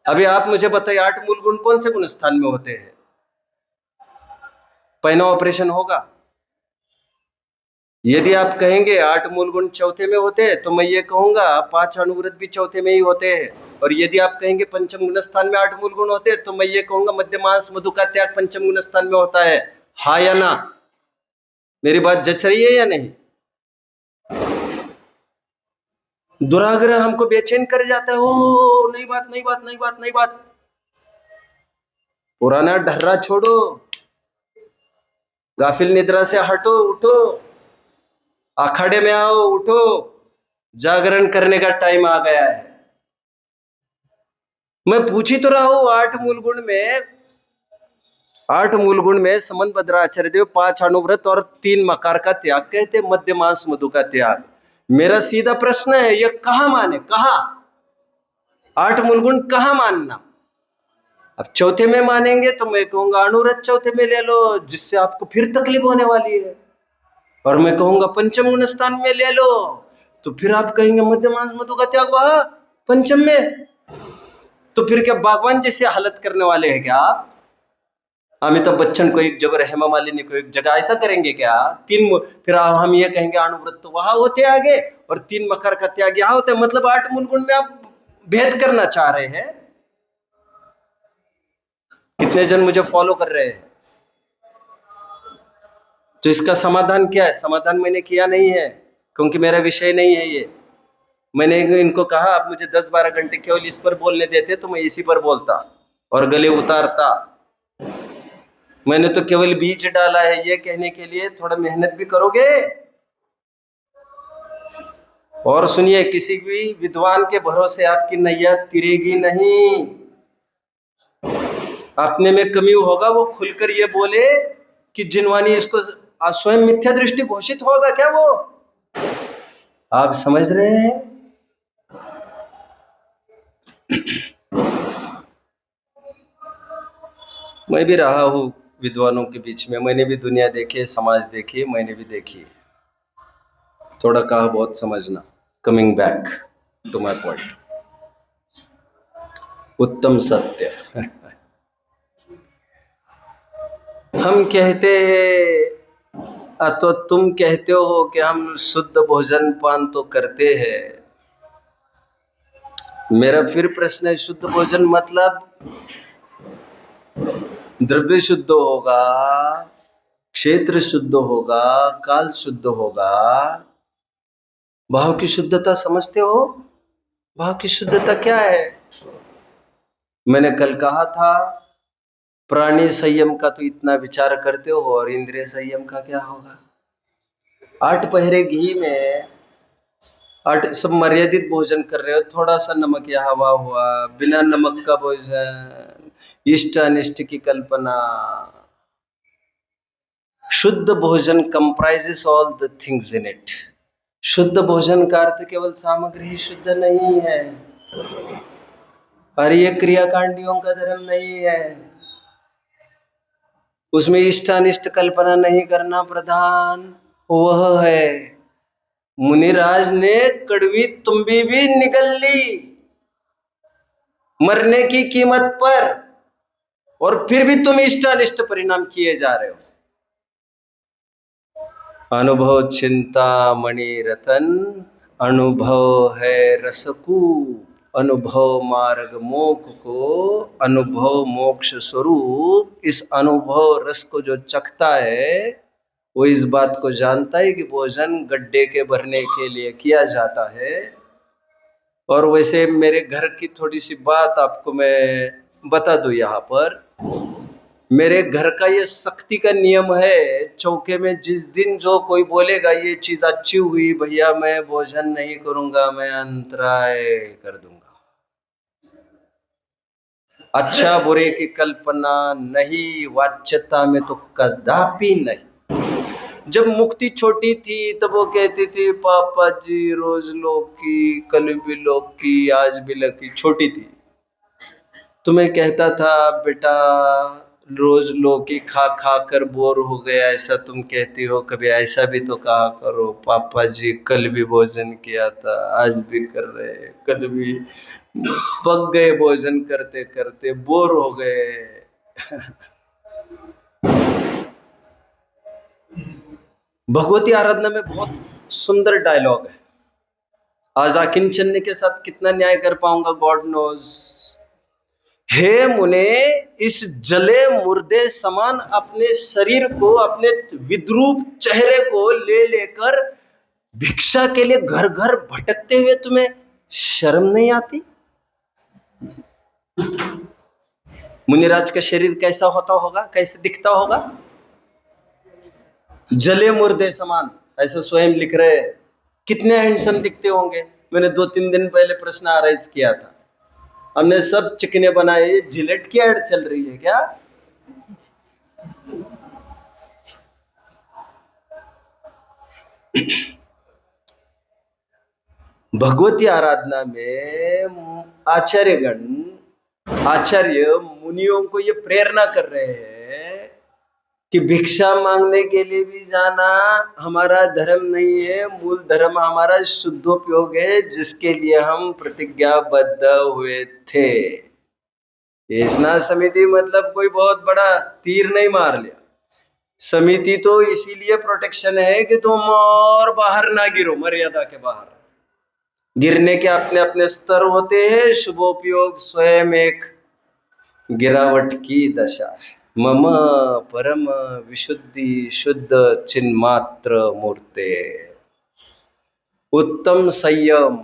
अभी आप मुझे बताइए 8 मूल गुण कौन से गुण स्थान में होते हैं? पहला ऑपरेशन होगा। यदि आप कहेंगे 8 मूल गुण चौथे में होते हैं, तो मैं ये कहूंगा 5 अनुव्रत भी चौथे में ही होते हैं। और यदि आप कहेंगे पंचम गुण स्थान में 8 मूल गुण होते हैं, तो मैं ये कहूंगा मध्य मांस मधु का त्याग पंचम गुण स्थान में होता है। हाँ या ना? मेरी बात जच रही है या नहीं? दुराग्रह हमको बेचैन कर जाता है। ओ नई बात, नई बात, नई बात, नई बात। पुराना ढर्रा छोड़ो, गाफिल निद्रा से हटो, उठो, अखाड़े में आओ, उठो, जागरण करने का टाइम आ गया है। मैं पूछ ही तो रहा हूं 8 मूल गुण में, 8 मूल गुण में समंत भद्राचार्य देव 5 अनुव्रत और 3 मकार का त्याग कहते, मध्य मांस मधु का त्याग। मेरा सीधा प्रश्न है, यह कहां माने, कहां 8 मूल गुण कहां मानना? अब चौथे में मानेंगे तो मैं कहूंगा अनुव्रत चौथे में ले लो, जिससे आपको फिर तकलीफ होने वाली है। और मैं कहूंगा पंचम गुण स्थान में ले लो, तो फिर आप कहेंगे मध्यमांश मधु का त्याग हुआ पंचम में। तो फिर क्या भगवान जैसे हालत करने वाले हैं क्या आप? अमिताभ बच्चन को एक जगह, हेमा मालिनी को एक जगह, ऐसा करेंगे क्या? फिर हम ये कहेंगे अनुव्रत तो वहां होते आगे और 3 मकर का त्याग यहाँ होता है, मतलब 8 मूल गुण में आप भेद करना चाह रहे हैं। कितने जन मुझे फॉलो कर रहे हैं? तो इसका समाधान क्या है? समाधान मैंने किया नहीं है, क्योंकि मेरा विषय नहीं है ये। मैंने इनको कहा आप मुझे 10-12 घंटे केवल इस पर बोलने देते तो मैं इसी पर बोलता और गले उतारता। मैंने तो केवल बीज डाला है ये कहने के लिए, थोड़ा मेहनत भी करोगे। और सुनिए, किसी भी विद्वान के भरोसे आपकी नैया तिरेगी नहीं। अपने में कमी होगा वो खुलकर ये बोले कि जिनवानी इसको स्वयं मिथ्या दृष्टि घोषित होगा क्या वो? आप समझ रहे हैं? मैं भी रहा हूं विद्वानों के बीच में, मैंने भी दुनिया देखी है, समाज देखी है, मैंने भी देखी है। थोड़ा कहा बहुत समझना। Coming back to my point, उत्तम सत्य। हम कहते हैं तो तुम कहते हो कि हम शुद्ध भोजन पान तो करते हैं। मेरा फिर प्रश्न है, शुद्ध भोजन मतलब द्रव्य शुद्ध होगा, क्षेत्र शुद्ध होगा, काल शुद्ध होगा, भाव की शुद्धता समझते हो? भाव की शुद्धता क्या है? मैंने कल कहा था प्राणी संयम का तो इतना विचार करते हो, और इंद्रिय संयम का क्या होगा? 8 पहरे घी में 8 सब मर्यादित भोजन कर रहे हो, थोड़ा सा नमक या हवा हुआ, बिना नमक का भोजन, इष्ट अनिष्ट की कल्पना। शुद्ध भोजन comprises all the things in it. शुद्ध भोजन का अर्थ केवल सामग्री ही शुद्ध नहीं है, और ये क्रियाकांडियों का धर्म नहीं है। उसमें इष्ट अनिष्ट कल्पना नहीं करना प्रधान, वह है। मुनिराज ने कड़वी तुम्बी भी निगल ली मरने की कीमत पर, और फिर भी तुम इष्ट अनिष्ट परिणाम किए जा रहे हो। अनुभव चिंता मणि रतन, अनुभव है रसकूप, अनुभव मार्ग मोक्ष को, अनुभव मोक्ष स्वरूप। इस अनुभव रस को जो चखता है वो इस बात को जानता है कि भोजन गड्ढे के भरने के लिए किया जाता है। और वैसे मेरे घर की थोड़ी सी बात आपको मैं बता दूं यहाँ पर। मेरे घर का ये सख्ती का नियम है, चौके में जिस दिन जो कोई बोलेगा ये चीज अच्छी हुई भैया, मैं भोजन नहीं करूंगा, मैं अंतराय कर दूंगा। अच्छा बुरे की कल्पना नहीं, वाच्यता में तो कदापि नहीं। जब मुक्ति छोटी थी तब वो कहती थी पापा जी रोज लौकी, कल भी लौकी, आज भी लौकी। छोटी थी तो मैं कहता था बेटा रोज लौकी खा खा कर बोर हो गया, ऐसा तुम कहती हो, कभी ऐसा भी तो कहा करो पापा जी कल भी भोजन किया था, आज भी कर रहे, कल भी। पक गए भोजन करते करते, बोर हो गए। भगवती आराधना में बहुत सुंदर डायलॉग है। आज आकिंचन्य के साथ कितना न्याय कर पाऊंगा गॉड नोज। हे मुने, इस जले मुर्दे समान अपने शरीर को, अपने विद्रूप चेहरे को ले लेकर भिक्षा के लिए घर घर भटकते हुए तुम्हें शर्म नहीं आती? मुनिराज का शरीर कैसा होता होगा, कैसे दिखता होगा? जले मुर्दे समान, ऐसा स्वयं लिख रहे। कितने हैंडसम दिखते होंगे। मैंने 2-3 दिन पहले प्रश्न आराइज किया था, हमने सब चिकने बनाए, जिलेट की ऐड चल रही है क्या? भगवती आराधना में आचार्य मुनियों को ये प्रेरणा कर रहे हैं कि भिक्षा मांगने के लिए भी जाना हमारा धर्म नहीं है। मूल धर्म हमारा शुद्धोपयोग है, जिसके लिए हम प्रतिज्ञाबद्ध हुए थे। ये स्नान समिति मतलब कोई बहुत बड़ा तीर नहीं मार लिया। समिति तो इसीलिए प्रोटेक्शन है कि तुम और बाहर ना गिरो, मर्यादा के बाहर। गिरने के अपने अपने स्तर होते हैं। शुभोपयोग स्वयं एक गिरावट की दशा है। मम परम विशुद्धि शुद्ध चिन्मात्र मूर्ते। उत्तम संयम।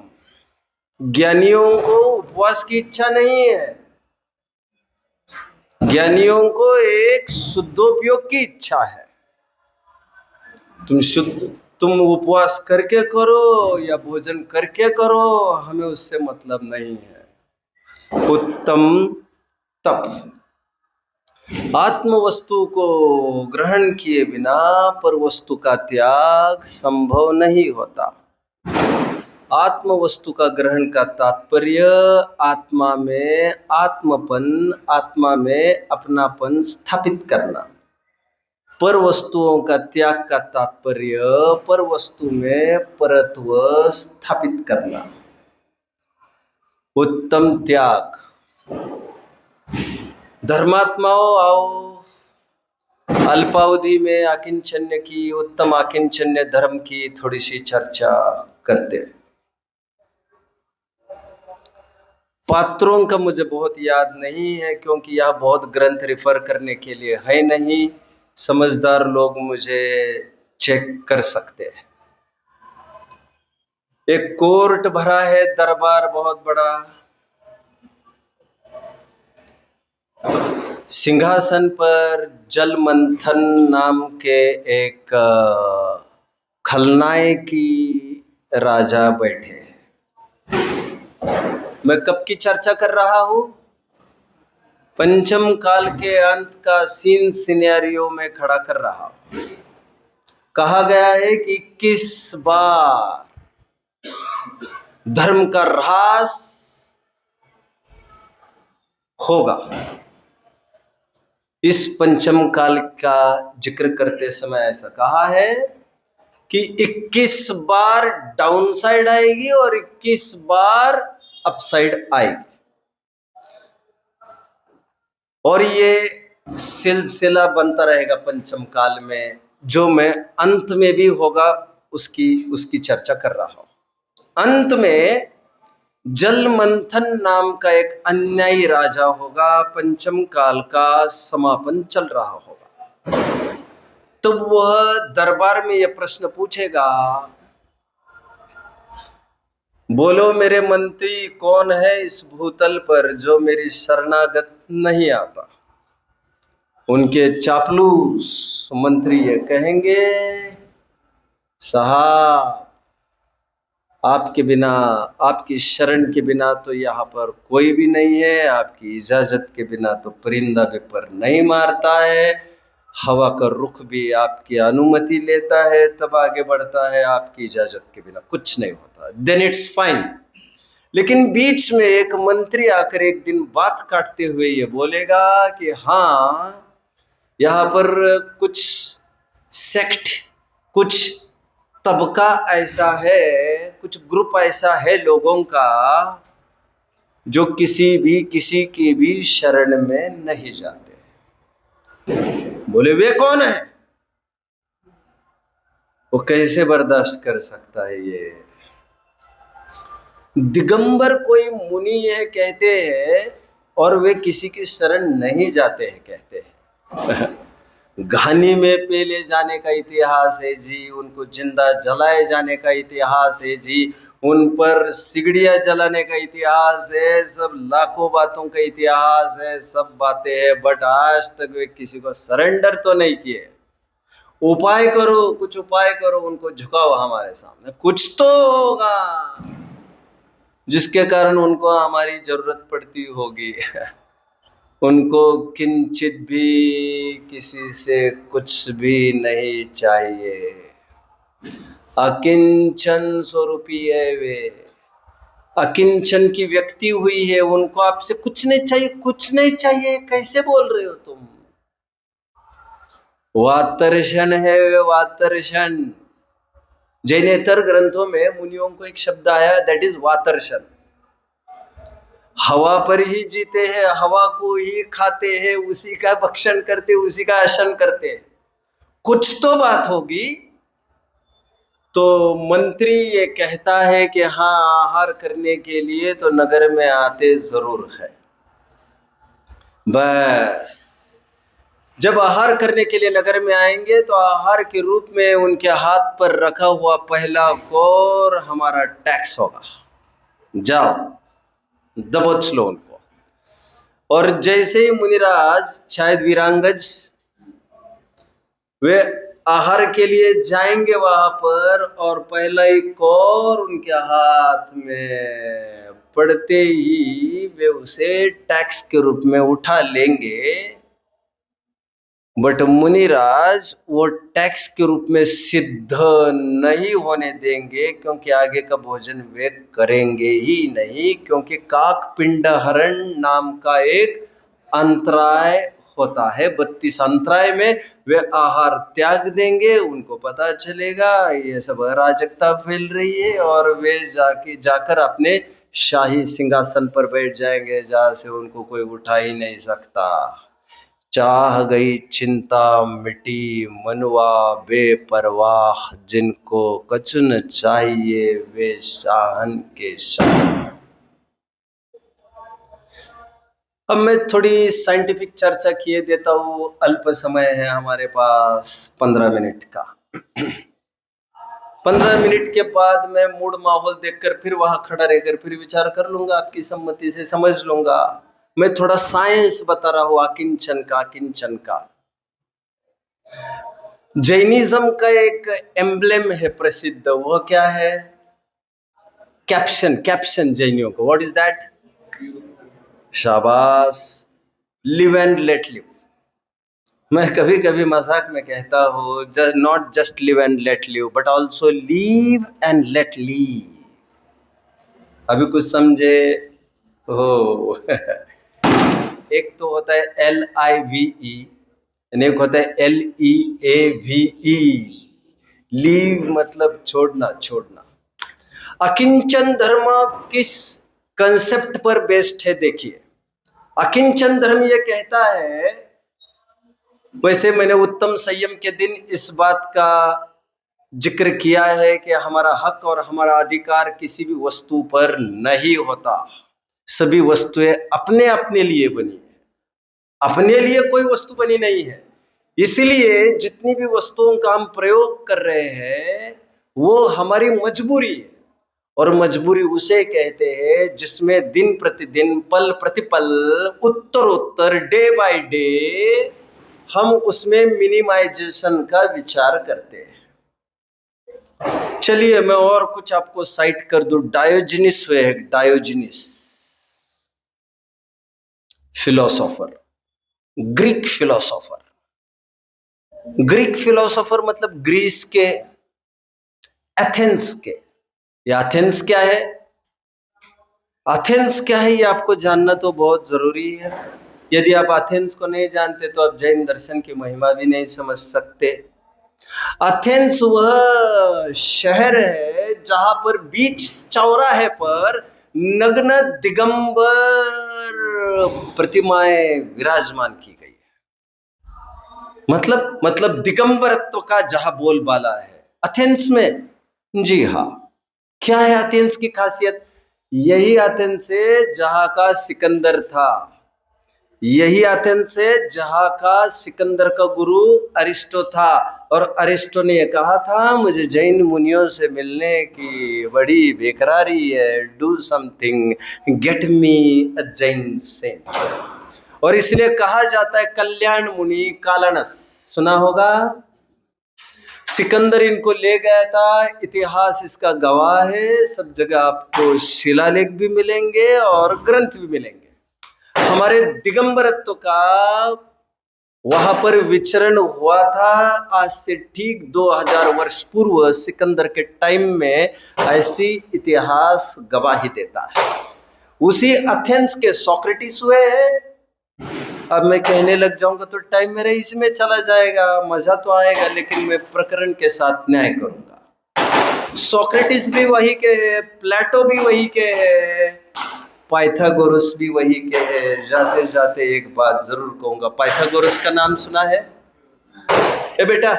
ज्ञानियों को उपवास की इच्छा नहीं है, ज्ञानियों को एक शुद्धोपयोग की इच्छा है। तुम उपवास करके करो या भोजन करके करो, हमें उससे मतलब नहीं है। उत्तम तप। आत्म वस्तु को ग्रहण किए बिना पर वस्तु का त्याग संभव नहीं होता। आत्म वस्तु का ग्रहण का तात्पर्य आत्मा में आत्मपन, आत्मा में अपनापन स्थापित करना। पर वस्तुओं का त्याग का तात्पर्य पर वस्तु में परत्व स्थापित करना। उत्तम त्याग। धर्मात्माओं आओ, अल्पावधि में आकिंचन्य की, उत्तम आकिंचन्य धर्म की थोड़ी सी चर्चा करते हैं। पात्रों का मुझे बहुत याद नहीं है, क्योंकि यह बहुत ग्रंथ रिफर करने के लिए है नहीं। समझदार लोग मुझे चेक कर सकते हैं। एक कोर्ट भरा है, दरबार बहुत बड़ा। सिंहासन पर जल मंथन नाम के एक खलनायकी राजा बैठे। मैं कब की चर्चा कर रहा हूं? पंचम काल के अंत का सीन सिनेरियो में खड़ा कर रहा हूं। कहा गया है कि 21 बार धर्म का ह्रास होगा। इस पंचम काल का जिक्र करते समय ऐसा कहा है कि 21 बार डाउनसाइड आएगी और 21 बार अपसाइड आएगी, और ये सिलसिला बनता रहेगा पंचम काल में, जो मैं अंत में भी होगा उसकी चर्चा कर रहा हूं। अंत में जल मंथन नाम का एक अन्यायी राजा होगा। पंचम काल का समापन चल रहा होगा। तो वह दरबार में यह प्रश्न पूछेगा, बोलो मेरे मंत्री, कौन है इस भूतल पर जो मेरी शरणागत नहीं आता? उनके चापलूस मंत्री ये कहेंगे, साहब आपके बिना, आपकी शरण के बिना तो यहाँ पर कोई भी नहीं है। आपकी इजाजत के बिना तो परिंदा भी पर नहीं मारता है। हवा का रुख भी आपकी अनुमति लेता है तब आगे बढ़ता है। आपकी इजाजत के बिना कुछ नहीं होता। Then it's fine. लेकिन बीच में एक मंत्री आकर एक दिन बात काटते हुए ये बोलेगा कि हाँ, यहाँ पर कुछ सेक्ट, कुछ तबका ऐसा है, कुछ ग्रुप ऐसा है लोगों का जो किसी की भी शरण में नहीं जाते। बोले वे कौन है? वो कैसे बर्दाश्त कर सकता है ये? दिगंबर कोई मुनि है कहते हैं, और वे किसी की शरण नहीं जाते हैं कहते हैं। घानी में पेले जाने का इतिहास है जी, उनको जिंदा जलाए जाने का इतिहास है जी, उन पर सिगड़ियां जलाने का इतिहास है, सब लाखों बातों का इतिहास है, सब बातें हैं। बट आज तक वे किसी को सरेंडर तो नहीं किए। उपाय करो, कुछ उपाय करो, उनको झुकाओ हमारे सामने, कुछ तो होगा जिसके कारण उनको हमारी जरूरत पड़ती होगी। उनको किंचित भी किसी से कुछ भी नहीं चाहिए। अकिंचन स्वरूपी है वे, अकिंचन की व्यक्ति हुई है। उनको आपसे कुछ नहीं चाहिए, कुछ नहीं चाहिए। कैसे बोल रहे हो तुम? वातर्षण है वे, वातर्षण। जैनेतर ग्रंथों में मुनियों को एक शब्द आया, दैट इज वातर्षण। हवा पर ही जीते हैं, हवा को ही खाते हैं, उसी का भक्षण करते, उसी का आसन करते हैं। कुछ तो बात होगी। तो मंत्री ये कहता है कि हाँ, आहार करने के लिए तो नगर में आते जरूर है। बस जब आहार करने के लिए नगर में आएंगे तो आहार के रूप में उनके हाथ पर रखा हुआ पहला कौर हमारा टैक्स होगा। जाओ दबोच लो उनको। और जैसे ही मुनिराज, शायद वीरांगज, वे आहार के लिए जाएंगे वहां पर, और पहला ही कौर उनके हाथ में पड़ते ही वे उसे टैक्स के रूप में उठा लेंगे। बट मुनिराज वो टैक्स के रूप में सिद्ध नहीं होने देंगे, क्योंकि आगे का भोजन वे करेंगे ही नहीं, क्योंकि काक पिंड हरण नाम का एक अंतराय होता है। 32 अंतराय में वे आहार त्याग देंगे। उनको पता चलेगा ये सब अराजकता फैल रही है, और वे जाकर अपने शाही सिंहासन पर बैठ जाएंगे, जहां से उनको कोई उठा ही नहीं सकता। चाह गई चिंता मिटी मनवा बेपरवाह, जिनको कछु न चाहिए वे शाहन के शाह। अब मैं थोड़ी साइंटिफिक चर्चा किए देता हूँ। अल्प समय है हमारे पास, 15 मिनट का। 15 मिनट के बाद मैं मूड माहौल देखकर फिर वहां खड़ा रहकर फिर विचार कर लूंगा, आपकी सम्मति से समझ लूंगा। मैं थोड़ा साइंस बता रहा हूं, अकिंचन का, अकिंचन का। जैनिज्म का एक एम्ब्लेम है प्रसिद्ध, वो क्या है? कैप्शन, कैप्शन जैनियों को। What is that? शाबाश, लिव एंड लेट लिव। मैं कभी कभी मजाक में कहता हूँ, not just live and let live, but also leave and let leave. अभी कुछ समझे हो? एक तो होता है LIVE, एक होता है LEAVE। लीव मतलब छोड़ना, छोड़ना। अकिंचन धर्म किस कंसेप्ट पर बेस्ड है? देखिए, अकिंचन धर्म ये कहता है, वैसे मैंने उत्तम संयम के दिन इस बात का जिक्र किया है कि हमारा हक और हमारा अधिकार किसी भी वस्तु पर नहीं होता। सभी वस्तुएं अपने अपने लिए बनी है, अपने लिए कोई वस्तु बनी नहीं है। इसलिए जितनी भी वस्तुओं का हम प्रयोग कर रहे हैं वो हमारी मजबूरी है, और मजबूरी उसे कहते हैं जिसमें दिन प्रतिदिन, पल प्रतिपल, Uttar Uttar, day by day हम उसमें मिनिमाइजेशन का विचार करते हैं। चलिए मैं और कुछ आपको साइट कर दूं। डायोजनीस है, Diogenes philosopher, Greek philosopher. Greek philosopher मतलब ग्रीस के, एथेंस के। या एथेंस क्या है? एथेंस क्या है ये आपको जानना तो बहुत जरूरी है। यदि आप एथेंस को नहीं जानते तो आप जैन दर्शन की महिमा भी नहीं समझ सकते। एथेंस वह शहर है जहां पर बीच चौराहे पर नग्न दिगंबर प्रतिमाएं विराजमान की गई है। मतलब दिगंबरत्व का जहां बोलबाला है एथेंस में। जी हाँ, क्या है एथेंस की खासियत? यही एथेंस है जहां का सिकंदर था, यही एथेंस है जहां का सिकंदर का गुरु अरिस्टो था। और अरिस्टो ने कहा था, मुझे जैन मुनियों से मिलने की बड़ी बेकरारी है, do something, get me a Jain saint. और इसलिए कहा जाता है कल्याण मुनि कालानस, सुना होगा। सिकंदर इनको ले गया था, इतिहास इसका गवाह है। सब जगह आपको शिलालेख भी मिलेंगे और ग्रंथ भी मिलेंगे। हमारे दिगंबरत्व का वहां पर विचरण हुआ था। आज से ठीक 2000 वर्ष पूर्व सिकंदर के टाइम में, ऐसी इतिहास गवाही देता है। उसी एथेंस के सोक्रेटिस हुए हैं। अब मैं कहने लग जाऊंगा तो टाइम मेरा इसमें चला जाएगा, मजा तो आएगा लेकिन मैं प्रकरण के साथ न्याय करूंगा। सोक्रेटिस भी वही के है, प्लेटो भी वही के है, पाइथागोरस भी वही के है। जाते जाते एक बात जरूर कहूंगा, पाइथागोरस का नाम सुना है? ए बेटा,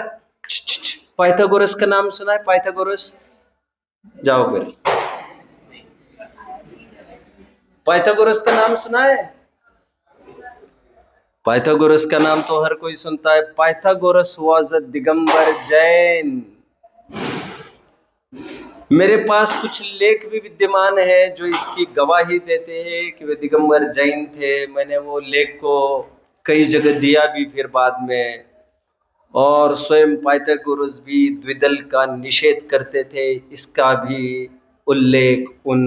पाइथागोरस का नाम सुना है? पाइथागोरस, जाओ फिर। पाइथागोरस का नाम सुना है? पाइथागोरस का नाम तो हर कोई सुनता है। Pythagoras was a Digambar Jain. मेरे पास कुछ लेख भी विद्यमान है जो इसकी गवाही देते हैं कि वे दिगंबर जैन थे। मैंने वो लेख को कई जगह दिया भी फिर बाद में, और स्वयं पाइथागोरस भी द्विदल का निषेध करते थे, इसका भी उल्लेख उन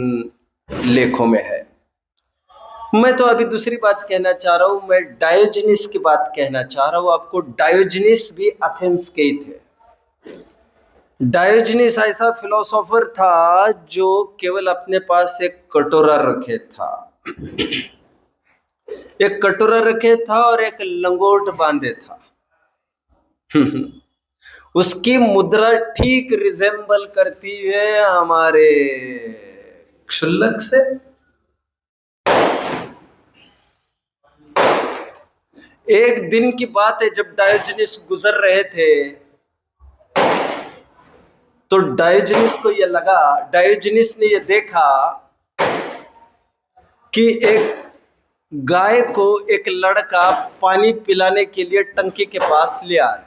लेखों में है। मैं तो अभी दूसरी बात कहना चाह रहा हूं, मैं डायोजनीस की बात कहना चाह रहा हूं आपको। डायोजनीस भी एथेंस के ही थे। डायोजनीस ऐसा फिलोसोफर था जो केवल अपने पास एक कटोरा रखे था, एक कटोरा रखे था और एक लंगोट बांधे था। उसकी मुद्रा ठीक रिजेंबल करती है हमारे क्षुल्लक से। एक दिन की बात है, जब डायोजनीस गुजर रहे थे तो डायोजनीस को यह लगा, डायोजनीस ने यह देखा कि एक गाय को एक लड़का पानी पिलाने के लिए टंकी के पास ले आया,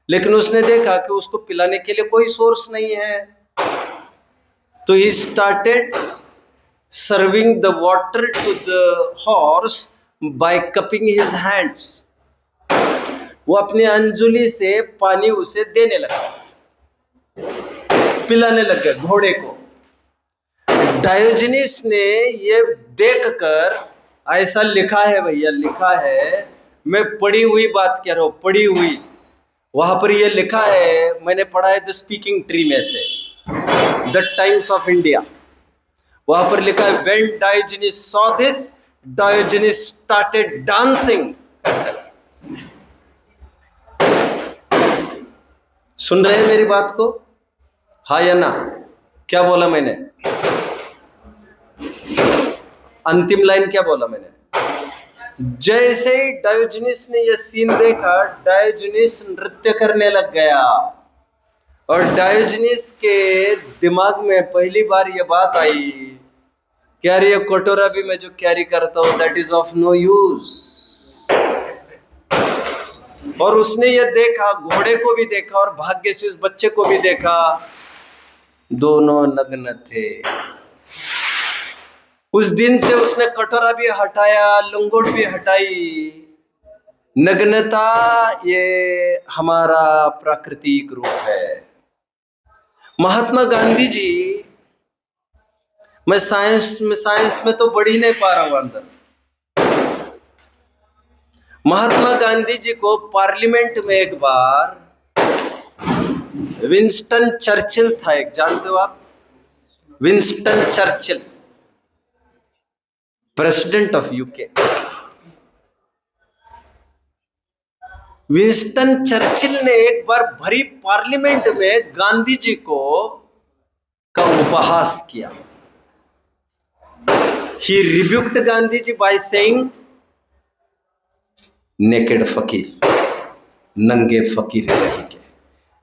लेकिन उसने देखा कि उसको पिलाने के लिए कोई सोर्स नहीं है, तो ही started serving the water to the horse by cupping his hands. वो अपनी अंजुली से पानी उसे देने लगा, पिलाने लग गया घोड़े को। डायोजनीस ने ये देखकर, ऐसा लिखा है भैया, लिखा है, मैं पढ़ी हुई बात कह रहा हूं, पढ़ी हुई, वहां पर ये लिखा है, मैंने पढ़ा है द स्पीकिंग ट्री में से, द टाइम्स ऑफ इंडिया। वहां पर लिखा है, when Diogenes saw this, Diogenes started dancing. सुन रहे हैं मेरी बात को? हाँ या ना? क्या बोला मैंने? अंतिम लाइन क्या बोला मैंने? जैसे ही डायोजनीस ने यह सीन देखा, डायोजनीस नृत्य करने लग गया, और डायोजनीस के दिमाग में पहली बार यह बात आई कि यार ये कटोरा भी मैं जो कैरी करता हूं, that is of no use. और उसने ये देखा, घोड़े को भी देखा और भाग्य से उस बच्चे को भी देखा, दोनों नग्न थे। उस दिन से उसने कटोरा भी हटाया, लंगोट भी हटाई। नग्नता ये हमारा प्राकृतिक रूप है। महात्मा गांधी जी, मैं साइंस में तो बढ़ ही नहीं पा रहा हूं अंदर। महात्मा गांधी जी को पार्लियामेंट में एक बार विंस्टन चर्चिल था, एक, जानते हो आप? Winston Churchill, president of UK. Winston Churchill ने एक बार भरी पार्लियामेंट में गांधी जी को का उपहास किया। He rebuked Gandhi ji by saying naked फकीर, नंगे फकीर रही के।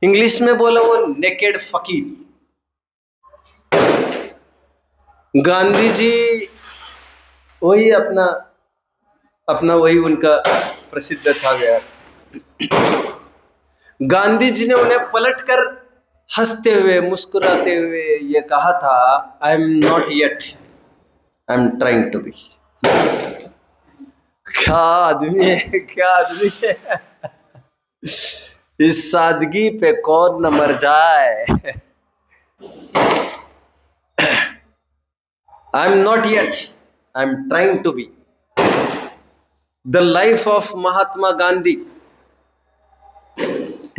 इंग्लिश में बोला वो नेकेड फकीर। गांधी जी वही अपना वही उनका प्रसिद्ध था गया। गांधी जी ने उन्हें पलटकर हंसते हुए, मुस्कुराते हुए ये कहा था, I am not yet, I am trying to be. क्या आदमी है, क्या आदमी है। इस सादगी पे कौन न मर जाए। I am not yet, I am trying to be. The life of Mahatma Gandhi,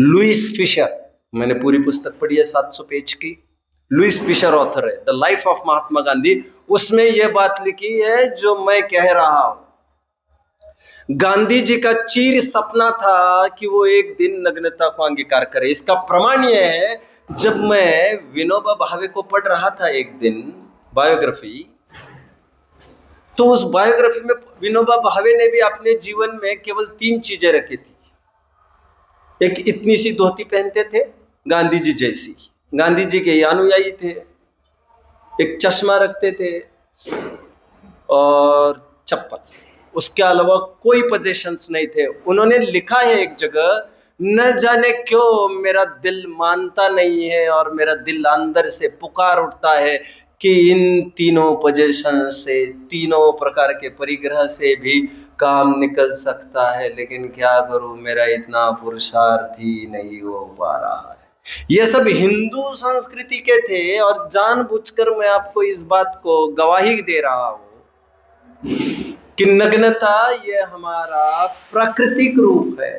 Louis Fischer, मैंने पूरी पुस्तक पढ़ी है 700 पेज की, लुइस फिशर ऑथर है, the life of Mahatma Gandhi. उसमें यह बात लिखी है जो मैं कह रहा हूं। गांधी जी का चीर सपना था कि वो एक दिन नग्नता को अंगीकार करे। इसका प्रमाण यह है, जब मैं विनोबा भावे को पढ़ रहा था एक दिन बायोग्राफी, तो उस बायोग्राफी में विनोबा भावे ने भी अपने जीवन में केवल 3 चीजें रखी थी। एक इतनी सी धोती पहनते थे, गांधी जी जैसी, गांधी जी के अनुयायी थे। एक चश्मा रखते थे और चप्पल, उसके अलावा कोई पोजेशंस नहीं थे। उन्होंने लिखा है एक जगह, न जाने क्यों मेरा दिल मानता नहीं है और मेरा दिल अंदर से पुकार उठता है कि इन तीनों पोजेशन से, तीनों प्रकार के परिग्रह से भी काम निकल सकता है, लेकिन क्या करूं, मेरा इतना पुरुषार्थ ही नहीं हो पा रहा है। ये सब हिंदू संस्कृति के थे और जानबूझकर मैं आपको इस बात को गवाही दे रहा हूं कि नग्नता ये हमारा प्राकृतिक रूप है।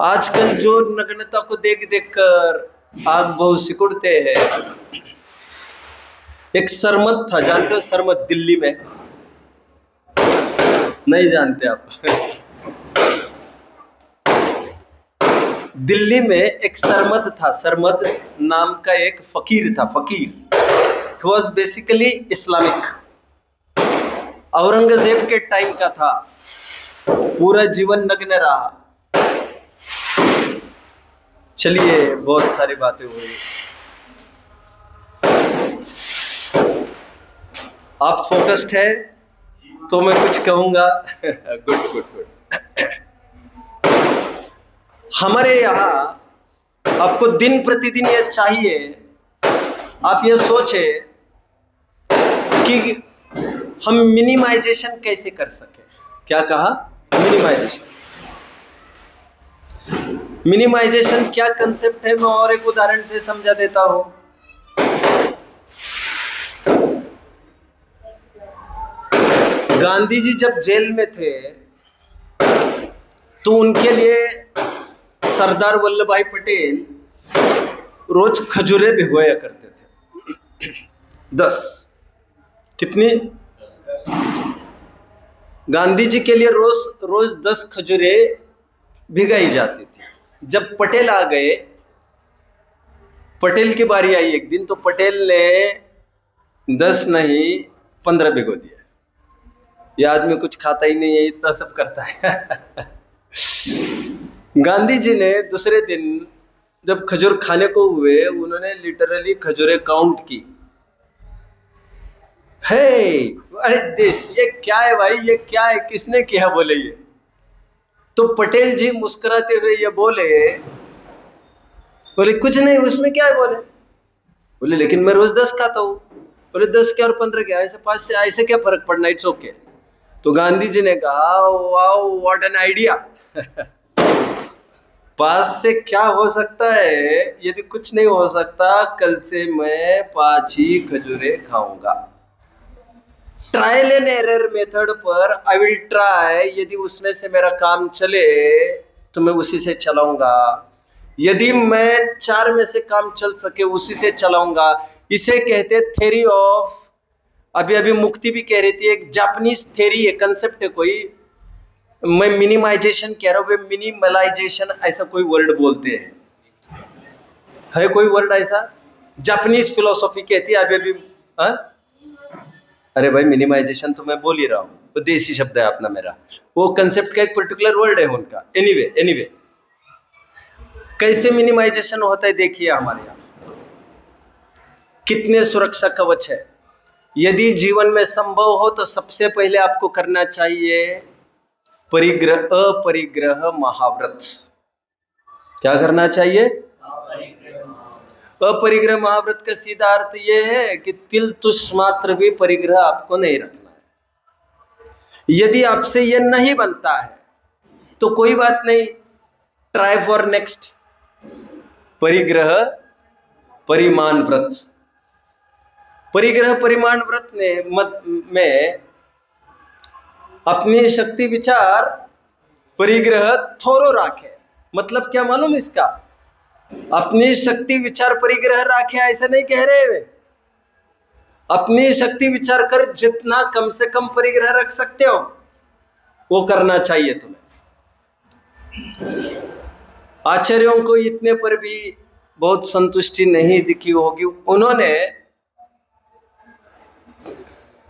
आजकल जो नग्नता को देख देख कर आग बहुत सिकुड़ते हैं। एक सरमद था, जानते हो सरमद, दिल्ली में? नहीं जानते आप? दिल्ली में एक सरमद था, सरमद नाम का एक फकीर था। फकीर, he was basically Islamic, Aurangzeb के टाइम का था, पूरा जीवन नग्न रहा। चलिए, बहुत सारी बातें हुई, आप फोकस्ड है तो मैं कुछ कहूंगा। Good good good. हमारे यहाँ आपको दिन प्रतिदिन ये चाहिए, आप ये सोचे कि हम मिनिमाइजेशन कैसे कर सके। क्या कहा? मिनिमाइजेशन। मिनिमाइजेशन क्या कंसेप्ट है, मैं और एक उदाहरण से समझा देता हूं। गांधी जी जब जेल में थे तो उनके लिए सरदार वल्लभ भाई पटेल रोज खजूरें भिगोया करते थे। 10, कितनी? गांधी जी के लिए रोज 10 खजूरें भिगाई जाती थी। जब पटेल आ गए, पटेल की बारी आई एक दिन, तो पटेल ने 10 नहीं 15 भिगो दिया। ये आदमी कुछ खाता ही नहीं है, इतना सब करता है। गांधी जी ने दूसरे दिन जब खजूर खाने को हुए, उन्होंने लिटरली खजूरें काउंट की। हे, अरे देश, ये क्या है भाई, ये क्या है, किसने किया? बोले ये। तो पटेल जी मुस्कुराते हुए ये बोले कुछ नहीं, उसमें क्या है? बोले लेकिन मैं रोज 10 खाता हूं। बोले 10 क्या और 15 क्या, ऐसे 5 से ऐसे क्या फर्क पड़ना, इट्स ओके। तो गांधी जी ने कहा, वाओ व्हाट एन आइडिया। 5 से क्या हो सकता है? यदि कुछ नहीं हो सकता, कल से मैं 5 ही खजूरें खाऊंगा। ट्रायल एंड एरर मेथड पर आई विल ट्राई, यदि उसमें से मेरा काम चले तो मैं उसी से चलाऊंगा, यदि मैं 4 में से काम चल सके उसी से चलाऊंगा। इसे कहते थ्योरी ऑफ, अभी मुक्ति भी कह रही थी, एक जापानीज थ्योरी है, कंसेप्ट है कोई, मैं मिनिमाइजेशन कह रहा हूं, वे मिनिमलाइजेशन ऐसा कोई वर्ड बोलते हैं, है कोई वर्ड ऐसा? जापानीज फिलोसॉफी कहती है अभी। हाँ, अरे भाई मिनिमाइजेशन तो मैं बोल ही रहा हूं, तो देसी शब्द है अपना मेरा, वो कंसेप्ट का एक पर्टिकुलर वर्ड है उनका। एनीवे कैसे मिनिमाइजेशन होता है देखिए, हमारे यहाँ कितने सुरक्षा कवच है। यदि जीवन में संभव हो तो सबसे पहले आपको करना चाहिए अपरिग्रह महाव्रत। क्या करना चाहिए? अपरिग्रह महाव्रत का सीधा अर्थ यह है कि तिल तुष मात्र भी परिग्रह आपको नहीं रखना है। यदि आपसे यह नहीं बनता है तो कोई बात नहीं, ट्राई फॉर नेक्स्ट परिग्रह परिमाण व्रत। परिग्रह परिमाण व्रत में अपनी शक्ति विचार परिग्रह थोरो राखे। मतलब क्या मालूम इसका? अपनी शक्ति विचार परिग्रह राखे ऐसा नहीं कह रहे वे। अपनी शक्ति विचार कर जितना कम से कम परिग्रह रख सकते हो। वो करना चाहिए तुम्हें। आचार्यों को इतने पर भी बहुत संतुष्टि नहीं दिखी होगी, उन्होंने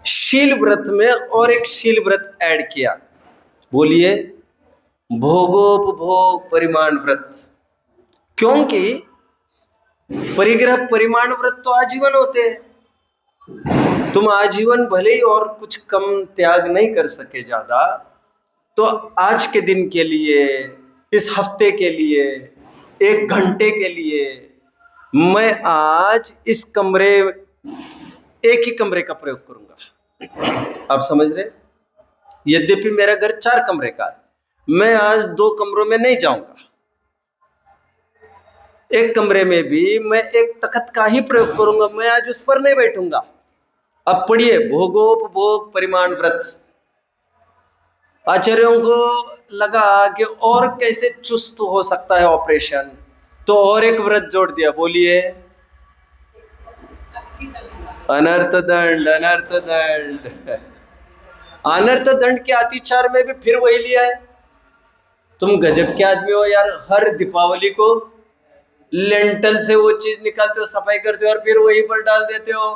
शील व्रत में और एक शील व्रत ऐड किया। बोलिए, भोगोपभोग परिमाण व्रत। क्योंकि परिग्रह परिमाण व्रत तो आजीवन होते हैं, तुम आजीवन भले ही और कुछ कम त्याग नहीं कर सके ज्यादा, तो आज के दिन के लिए, इस हफ्ते के लिए, 1 घंटे के लिए मैं आज इस कमरे, एक ही कमरे का प्रयोग करूंगा। आप समझ रहे? यद्यपि मेरा घर 4 कमरे का है, मैं आज 2 कमरों में नहीं जाऊंगा। एक कमरे में भी मैं एक तख्त का ही प्रयोग करूंगा, मैं आज उस पर नहीं बैठूंगा। अब पढ़िए, भोगोपभोग परिमाण व्रत। आचार्यों को लगा कि और कैसे चुस्त हो सकता है ऑपरेशन, तो और एक व्रत जोड़ दिया। बोलिए, अनर्थ दंड। अनर्थ दंड, अनर्थ दंड के अतिचार में भी फिर वही लिया है। तुम गजब के आदमी हो यार, हर दीपावली को लेंटल से वो चीज निकालते हो, सफाई करते हो और फिर वहीं पर डाल देते हो।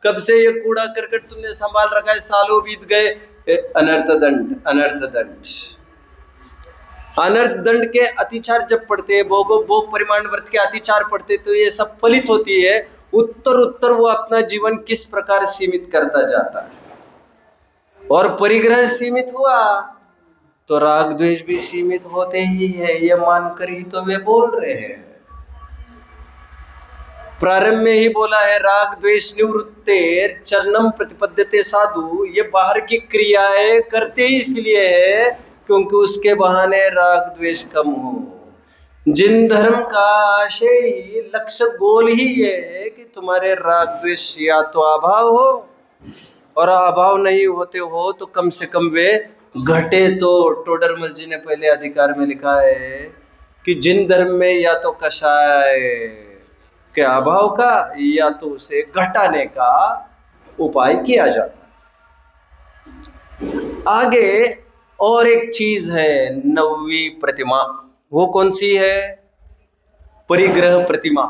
कब से ये कूड़ा करकट तुमने संभाल रखा है, सालों बीत गए। अनर्थ दंड, अनर्थ दंड। अनर्थ दंड के अतिचार जब पढ़ते हैं, भोगो भोग परिमाण व्रत के अतिचार पढ़ते, तो ये सब फलित होती है। उत्तर उत्तर वो अपना जीवन किस प्रकार सीमित करता जाता है, और परिग्रह सीमित हुआ तो राग द्वेष भी सीमित होते ही है, ये मानकर ही तो वे बोल रहे हैं। प्रारंभ में ही बोला है, राग द्वेष निवृत्तेर चरणम प्रतिपद्यते साधु। ये बाहर की क्रियाएं करते ही इसलिए है क्योंकि उसके बहाने राग द्वेष कम हो। जिन धर्म का आशय ही, लक्ष्य, गोल ही ये है कि तुम्हारे राग द्वेष या तो अभाव हो, और अभाव नहीं होते हो तो कम से कम वे घटे। तो टोडरमल जी ने पहले अधिकार में लिखा है कि जिन धर्म में या तो कषाय के अभाव का या तो उसे घटाने का उपाय किया जाता है। आगे और एक चीज है, 9वीं प्रतिमा। वो कौन सी है? परिग्रह प्रतिमा।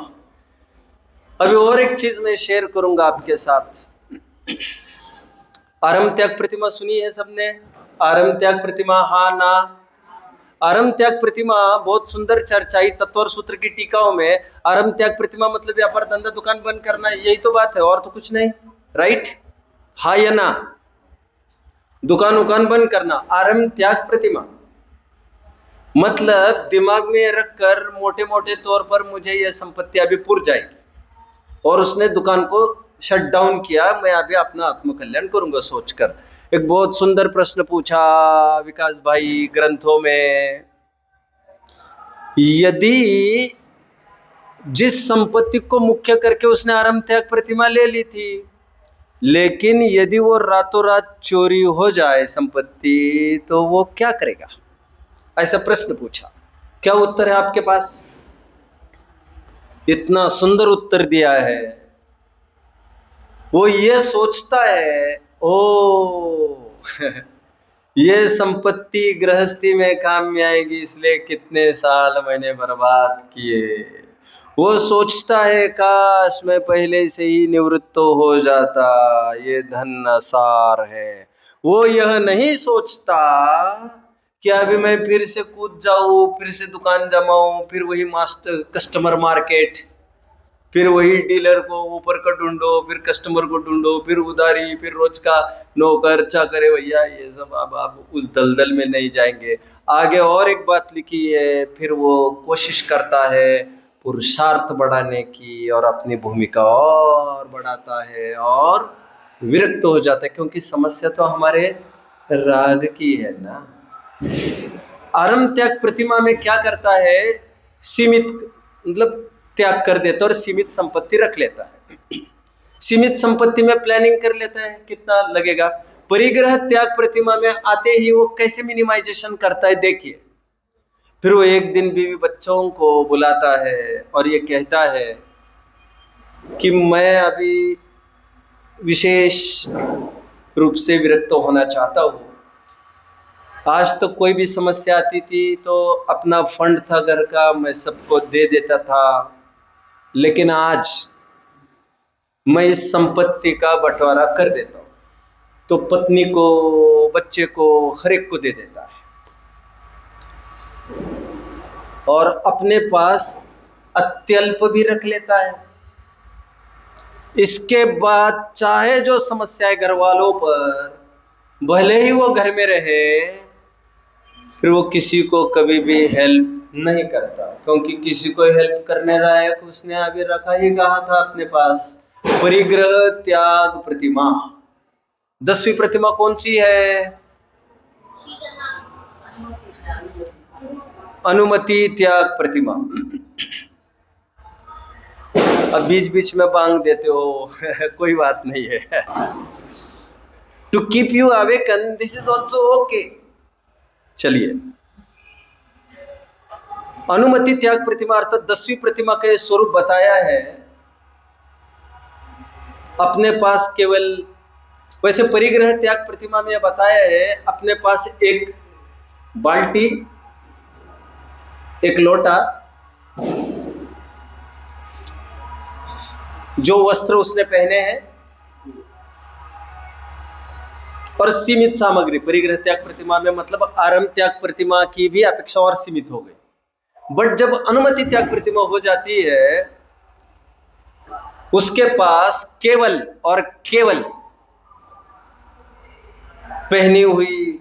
अभी और एक चीज मैं शेयर करूंगा आपके साथ। आरम त्याग प्रतिमा सुनी है सबने? आरम त्याग प्रतिमा, हाँ ना? आरम त्याग प्रतिमा बहुत सुंदर चर्चाई तत्व सूत्र की टीकाओं में। आरम त्याग प्रतिमा मतलब व्यापार धंधा दुकान बंद करना, यही तो बात है, और तो कुछ नहीं। राइट? हाँ या ना? दुकान उकान बंद करना, आरम त्याग प्रतिमा मतलब दिमाग में रखकर मोटे मोटे तौर पर मुझे यह संपत्ति अभी पुर जाएगी, और उसने दुकान को शट डाउन किया, मैं अभी अपना आत्मकल्याण करूंगा सोचकर। एक बहुत सुंदर प्रश्न पूछा विकास भाई ग्रंथों में, यदि जिस संपत्ति को मुख्य करके उसने आरम त्याग प्रतिमा ले ली थी, लेकिन यदि वो रातों रात चोरी हो जाए संपत्ति, तो वो क्या करेगा? ऐसा प्रश्न पूछा। क्या उत्तर है आपके पास? इतना सुंदर उत्तर दिया है। वो ये सोचता है, ओ ये संपत्ति गृहस्थी में काम में आएगी, इसलिए कितने साल मैंने बर्बाद किए। वो सोचता है, काश मैं पहले से ही निवृत्त हो जाता, ये धन असार है। वो यह नहीं सोचता कि अभी मैं फिर से कूद जाऊं, फिर से दुकान जमाऊं, फिर वही मास्टर कस्टमर मार्केट, फिर वही डीलर को ऊपर का ढूंढो, फिर कस्टमर को ढूंढो, फिर उधारी, फिर रोज का नौकर चाकरे। भैया ये सब अब उस दलदल में नहीं जाएंगे। आगे और एक बात लिखी है, फिर वो कोशिश करता है पुरुषार्थ बढ़ाने की, और अपनी भूमिका और बढ़ाता है और विरक्त हो जाता है, क्योंकि समस्या तो हमारे राग की है ना। आरम त्याग प्रतिमा में क्या करता है? सीमित मतलब त्याग कर देता है और सीमित संपत्ति रख लेता है। सीमित संपत्ति में प्लानिंग कर लेता है कितना लगेगा। परिग्रह त्याग प्रतिमा में आते ही वो कैसे मिनिमाइजेशन करता है देखिए। फिर वो एक दिन बीवी बच्चों को बुलाता है और ये कहता है कि मैं अभी विशेष रूप से विरक्त होना चाहता हूँ, आज तो कोई भी समस्या आती थी तो अपना फंड था घर का, मैं सबको दे देता था, लेकिन आज मैं इस संपत्ति का बंटवारा कर देता हूँ, तो पत्नी को, बच्चे को, हर एक को दे देता है और अपने पास अत्यल्प भी रख लेता है। इसके बाद चाहे जो समस्याएं घर वालों पर, भले ही वो घर में रहे, फिर वो किसी को कभी भी हेल्प नहीं करता, क्योंकि किसी को हेल्प करने लायक उसने अभी रखा ही कहा था अपने पास। परिग्रह त्याग प्रतिमा। 10वीं प्रतिमा कौन सी है? अनुमति त्याग प्रतिमा। अब बीच बीच में बांग देते हो कोई बात नहीं है। To keep you awaken, this is also okay. चलिए, अनुमति त्याग प्रतिमा अर्थात 10वीं प्रतिमा का ये स्वरूप बताया है। अपने पास केवल, वैसे परिग्रह त्याग प्रतिमा में बताया है, अपने पास एक बाल्टी, एक लोटा, जो वस्त्र उसने पहने हैं, और सीमित सामग्री। परिग्रह त्याग प्रतिमा में मतलब आरंभ त्याग प्रतिमा की भी अपेक्षा और सीमित हो गई। बट जब अनुमति त्याग प्रतिमा हो जाती है, उसके पास केवल और केवल पहनी हुई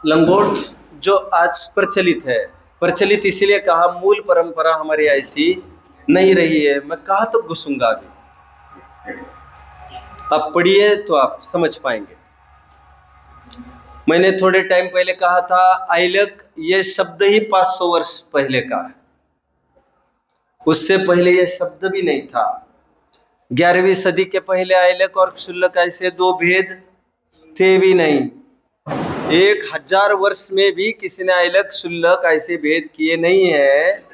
लंगोट, जो आज प्रचलित है। प्रचलित इसीलिए कहा, मूल परंपरा हमारी ऐसी नहीं रही है। मैं कहा तो घुसूंगा अभी, आप पढ़िए तो आप समझ पाएंगे। मैंने थोड़े टाइम पहले कहा था, आइलक ये शब्द ही 500 वर्ष पहले का है, उससे पहले ये शब्द भी नहीं था। 11वीं सदी के पहले आइलक और क्षुल्लक ऐसे दो भेद थे भी नहीं। 1000 वर्ष में भी किसी ने आइलक क्षुल्लक ऐसे भेद किए नहीं है,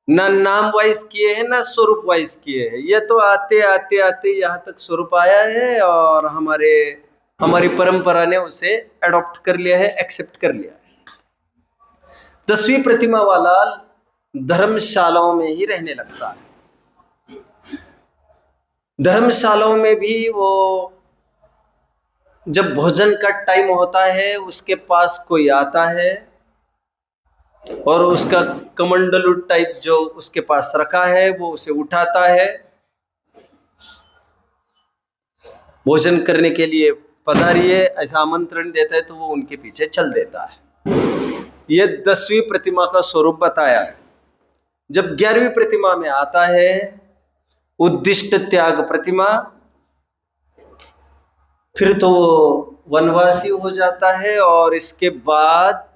ना नाम वाइज किए हैं, ना स्वरूप वाइज किए हैं। ये तो आते आते आते यहाँ तक स्वरूप आया है और हमारी परंपरा ने उसे एडॉप्ट कर लिया है, एक्सेप्ट कर लिया है। 10वीं प्रतिमा वाला धर्मशालाओं में ही रहने लगता है। धर्मशालाओं में भी वो जब भोजन का टाइम होता है, उसके पास कोई आता है और उसका कमंडलू टाइप जो उसके पास रखा है वो उसे उठाता है, भोजन करने के लिए पधारिए ऐसा आमंत्रण देता है, तो वो उनके पीछे चल देता है। ये 10वीं प्रतिमा का स्वरूप बताया है। जब 11वीं प्रतिमा में आता है उद्दिष्ट त्याग प्रतिमा, फिर तो वो वनवासी हो जाता है और इसके बाद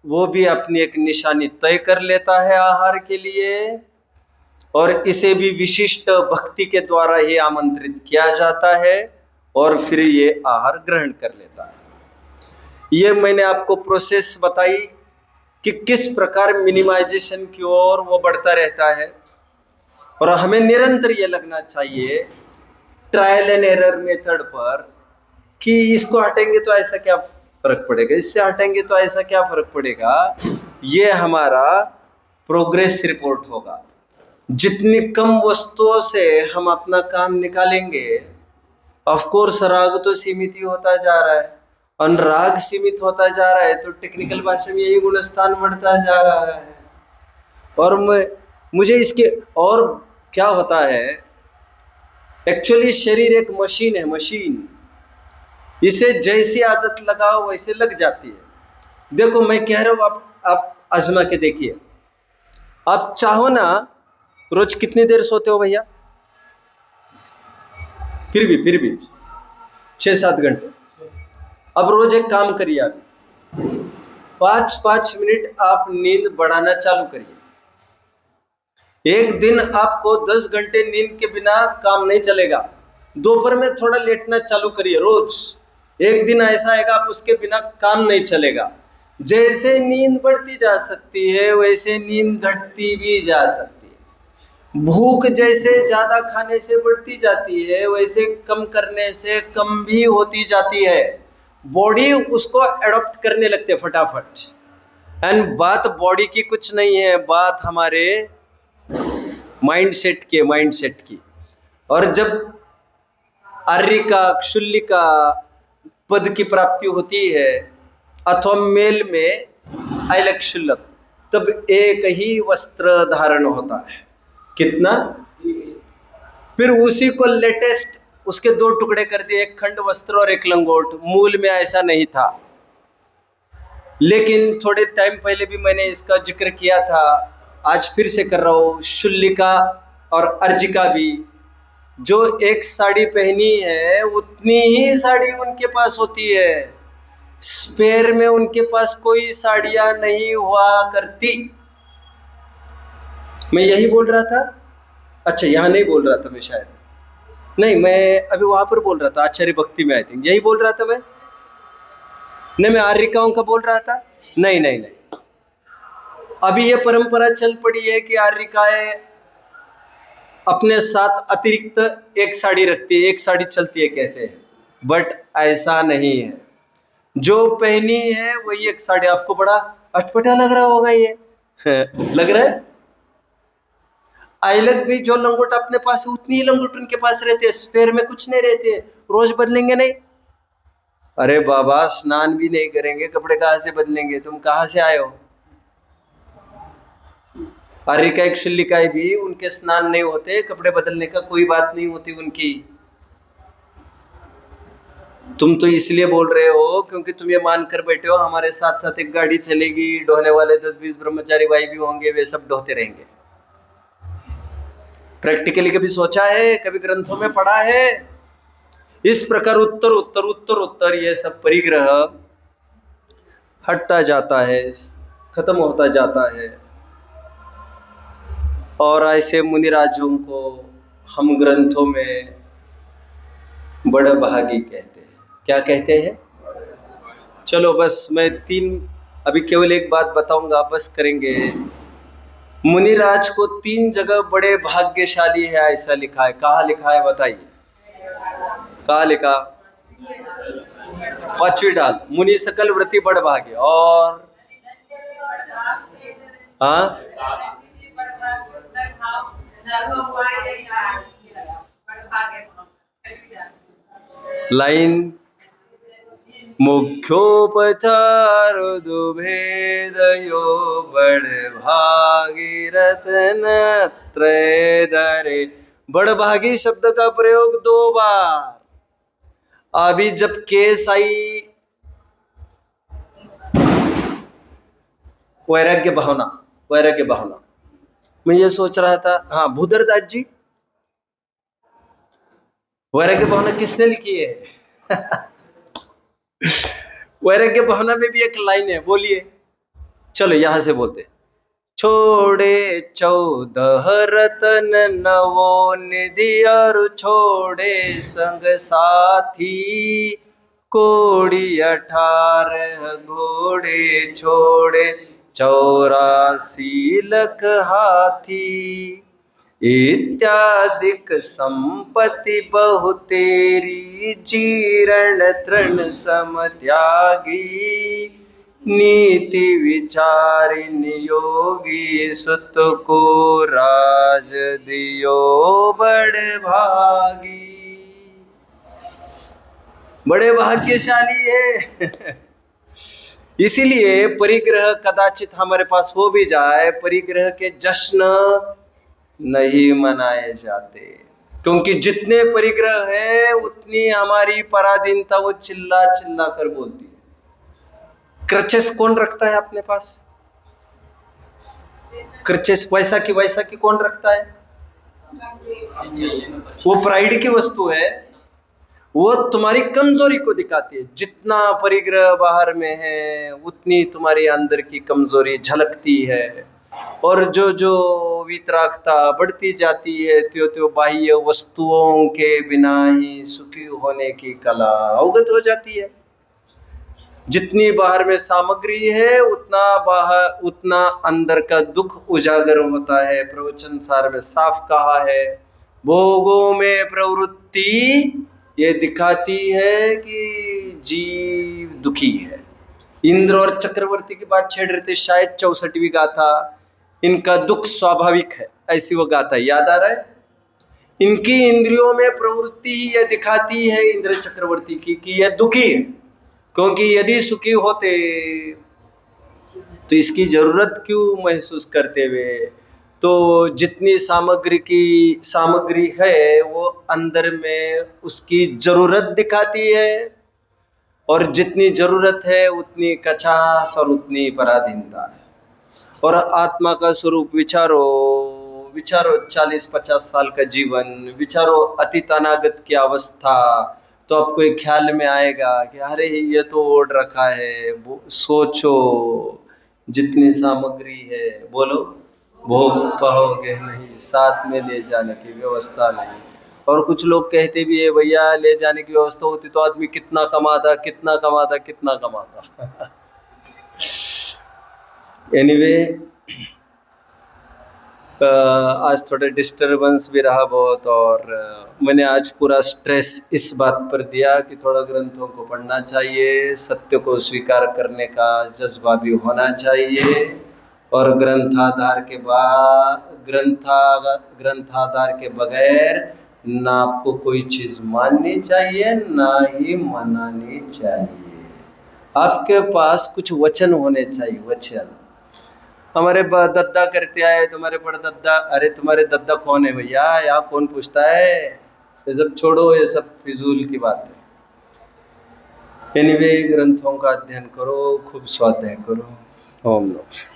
वो भी अपनी एक निशानी तय कर लेता है आहार के लिए, और इसे भी विशिष्ट भक्ति के द्वारा ही आमंत्रित किया जाता है और फिर ये आहार ग्रहण कर लेता है। ये मैंने आपको प्रोसेस बताई कि किस प्रकार मिनिमाइजेशन की ओर वो बढ़ता रहता है, और हमें निरंतर ये लगना चाहिए ट्रायल एंड एरर मेथड पर कि इसको हटेंगे तो ऐसा क्या फर्क पड़ेगा, इससे हटेंगे तो ऐसा क्या फर्क पड़ेगा। ये हमारा प्रोग्रेस रिपोर्ट होगा। जितनी कम वस्तुओं से हम अपना काम निकालेंगे, ऑफ कोर्स राग तो सीमित ही होता जा रहा है, अनुराग सीमित होता जा रहा है, तो टेक्निकल भाषा में यही गुणस्थान बढ़ता जा रहा है। और मुझे इसके और क्या होता है, एक्चुअली शरीर एक मशीन है, मशीन, इसे जैसी आदत लगाओ वैसे लग जाती है। देखो मैं कह रहा हूं, आप आजमा के देखिए। आप चाहो ना, रोज कितनी देर सोते हो भैया? फिर भी 6-7 घंटे। अब रोज एक काम करिए, आप 5-5 मिनट आप नींद बढ़ाना चालू करिए। एक दिन आपको 10 घंटे नींद के बिना काम नहीं चलेगा। दोपहर में थोड़ा लेटना चालू करिए रोज। एक दिन ऐसा आएगा आप उसके बिना काम नहीं चलेगा। जैसे नींद बढ़ती जा सकती है वैसे नींद घटती भी जा सकती है। भूख जैसे ज्यादा खाने से बढ़ती जाती है वैसे कम करने से कम भी होती जाती है। बॉडी उसको एडॉप्ट करने लगते हैं फटाफट। एंड बात बॉडी की कुछ नहीं है, बात हमारे माइंडसेट की। और जब आर्यिका क्षुल्लिका पद की प्राप्ति होती है अथवा मेल में आइलक क्षुल्लक, तब एक ही वस्त्र धारण होता है। कितना? फिर उसी को लेटेस्ट उसके दो टुकड़े कर दिए, एक खंड वस्त्र और एक लंगोट। मूल में ऐसा नहीं था, लेकिन थोड़े टाइम पहले भी मैंने इसका जिक्र किया था, आज फिर से कर रहा हूँ। शुल्लिका और अर्जिका भी जो एक साड़ी पहनी है उतनी ही साड़ी उनके पास होती है। स्पेयर में उनके पास कोई साड़ियां नहीं हुआ करती। मैं यही बोल रहा था, अच्छा यहाँ नहीं बोल रहा था मैं, शायद नहीं, मैं अभी वहां पर बोल रहा था आचार्य भक्ति में, आई थिंक यही बोल रहा था मैं। नहीं, मैं आर्यिकाओं का बोल रहा था। नहीं, अभी ये परंपरा चल पड़ी है कि आर्यिकाएं अपने साथ अतिरिक्त एक साड़ी रखती है, एक साड़ी चलती है कहते हैं, बट ऐसा नहीं है। जो पहनी है वही एक साड़ी। आपको बड़ा अटपटा लग रहा होगा ये लग रहा है? आइलक भी जो लंगोट अपने पास है उतनी ही लंगोट उनके पास रहते हैं, स्पेयर में कुछ नहीं रहते हैं। रोज बदलेंगे नहीं? अरे बाबा, स्नान भी नहीं करेंगे, कपड़े कहाँ से बदलेंगे? तुम कहाँ से आए हो? आर्यिका क्षुल्लिकाएं भी उनके स्नान नहीं होते, कपड़े बदलने का कोई बात नहीं होती उनकी। तुम तो इसलिए बोल रहे हो क्योंकि तुम ये मान कर बैठे हो हमारे साथ साथ एक गाड़ी चलेगी, ढोने वाले 10-20 ब्रह्मचारी भाई भी होंगे, वे सब ढोते रहेंगे। प्रैक्टिकली कभी सोचा है? कभी ग्रंथों में पढ़ा है? इस प्रकार उत्तर ये सब परिग्रह हटता जाता है, खत्म होता जाता है। और ऐसे मुनिराजों को हम ग्रंथों में बड़े भागी कहते हैं। क्या कहते हैं? चलो बस मैं अभी केवल एक बात बताऊंगा, बस करेंगे। मुनिराज को 3 जगह बड़े भाग्यशाली है ऐसा लिखा है। कहाँ लिखा है बताइए? कहाँ लिखा? 5वीं डाल, मुनि सकल व्रति बड़ भाग्य। और हाँ, लाइन मुख्योपचार दुभेदयो बड़ भागीरथ त्रय धरे। बड़ भागी शब्द का प्रयोग 2 बार। अभी जब केस आई वैराग्य भावना, मैं ये सोच रहा था, हाँ भूधरदास जी, वैराग्य भावना किसने लिखी है? वैराग्य भावना में भी एक लाइन है, बोलिए। चलो यहां से बोलते। छोड़े 14 रतन नवो निधि और छोड़े संग साथी, कोड़ी 18 घोड़े छोड़े 84 लख हाथी। इत्यादिक संपत्ति बहु तेरी, जीर्ण तृण सम त्यागी। नीति विचारि नियोगी, सुत को राज दियो बड़ भागी। बड़े भाग्यशाली है। इसीलिए परिग्रह कदाचित हमारे पास हो भी जाए, परिग्रह के जश्न नहीं मनाए जाते, क्योंकि जितने परिग्रह है उतनी हमारी पराधीनता वो चिल्ला चिल्ला कर बोलती है। क्रचेस कौन रखता है अपने पास? क्रचेस वैसा की कौन रखता है? वो प्राइड की वस्तु है, वो तुम्हारी कमजोरी को दिखाती है। जितना परिग्रह बाहर में है उतनी तुम्हारी अंदर की कमजोरी झलकती है। और जो वितरागता बढ़ती जाती है, त्यो बाह्य वस्तुओं के बिना ही सुखी होने की कला अवगत हो जाती है। जितनी बाहर में सामग्री है उतना अंदर का दुख उजागर होता है। प्रवचन सार में साफ कहा है, भोगों में प्रवृत्ति ये दिखाती है कि जीव दुखी है। इंद्र और चक्रवर्ती की बात छेड़ रहे थे, शायद 64वीं गाथा। इनका दुख स्वाभाविक है, ऐसी वो गाथा याद आ रहा है। इनकी इंद्रियों में प्रवृत्ति ही यह दिखाती है इंद्र चक्रवर्ती की कि यह दुखी है, क्योंकि यदि सुखी होते तो इसकी जरूरत क्यों महसूस करते हुए। तो जितनी सामग्री है वो अंदर में उसकी जरूरत दिखाती है, और जितनी जरूरत है उतनी कचास और उतनी पराधीनता है। और आत्मा का स्वरूप विचारो, विचारो 40-50 साल का जीवन, विचारो अतीत अनागत की अवस्था, तो आपको एक ख्याल में आएगा कि अरे ये तो ओढ़ रखा है। सोचो जितनी सामग्री है, बोलो भोग पाओगे नहीं, साथ में ले जाने की व्यवस्था नहीं। और कुछ लोग कहते भी है भैया ले जाने की व्यवस्था होती तो आदमी कितना कमाता कितना कमाता कितना कमाता। एनीवे, आज थोड़ा डिस्टरबेंस भी रहा बहुत, और मैंने आज पूरा स्ट्रेस इस बात पर दिया कि थोड़ा ग्रंथों को पढ़ना चाहिए, सत्य को स्वीकार करने का जज्बा भी होना चाहिए, और ग्रंथाधार के बगैर ना आपको कोई चीज़ माननी चाहिए ना ही मनानी चाहिए। आपके पास कुछ वचन होने चाहिए, वचन। हमारे दद्दा करते आए, तुम्हारे परदद्दा, अरे तुम्हारे दद्दा कौन है भैया, यहाँ कौन पूछता है, ये सब छोड़ो, ये सब फिजूल की बात है। एनीवे, ग्रंथों का अध्ययन करो, खूब स्वाध्याय करो। ओम नमः।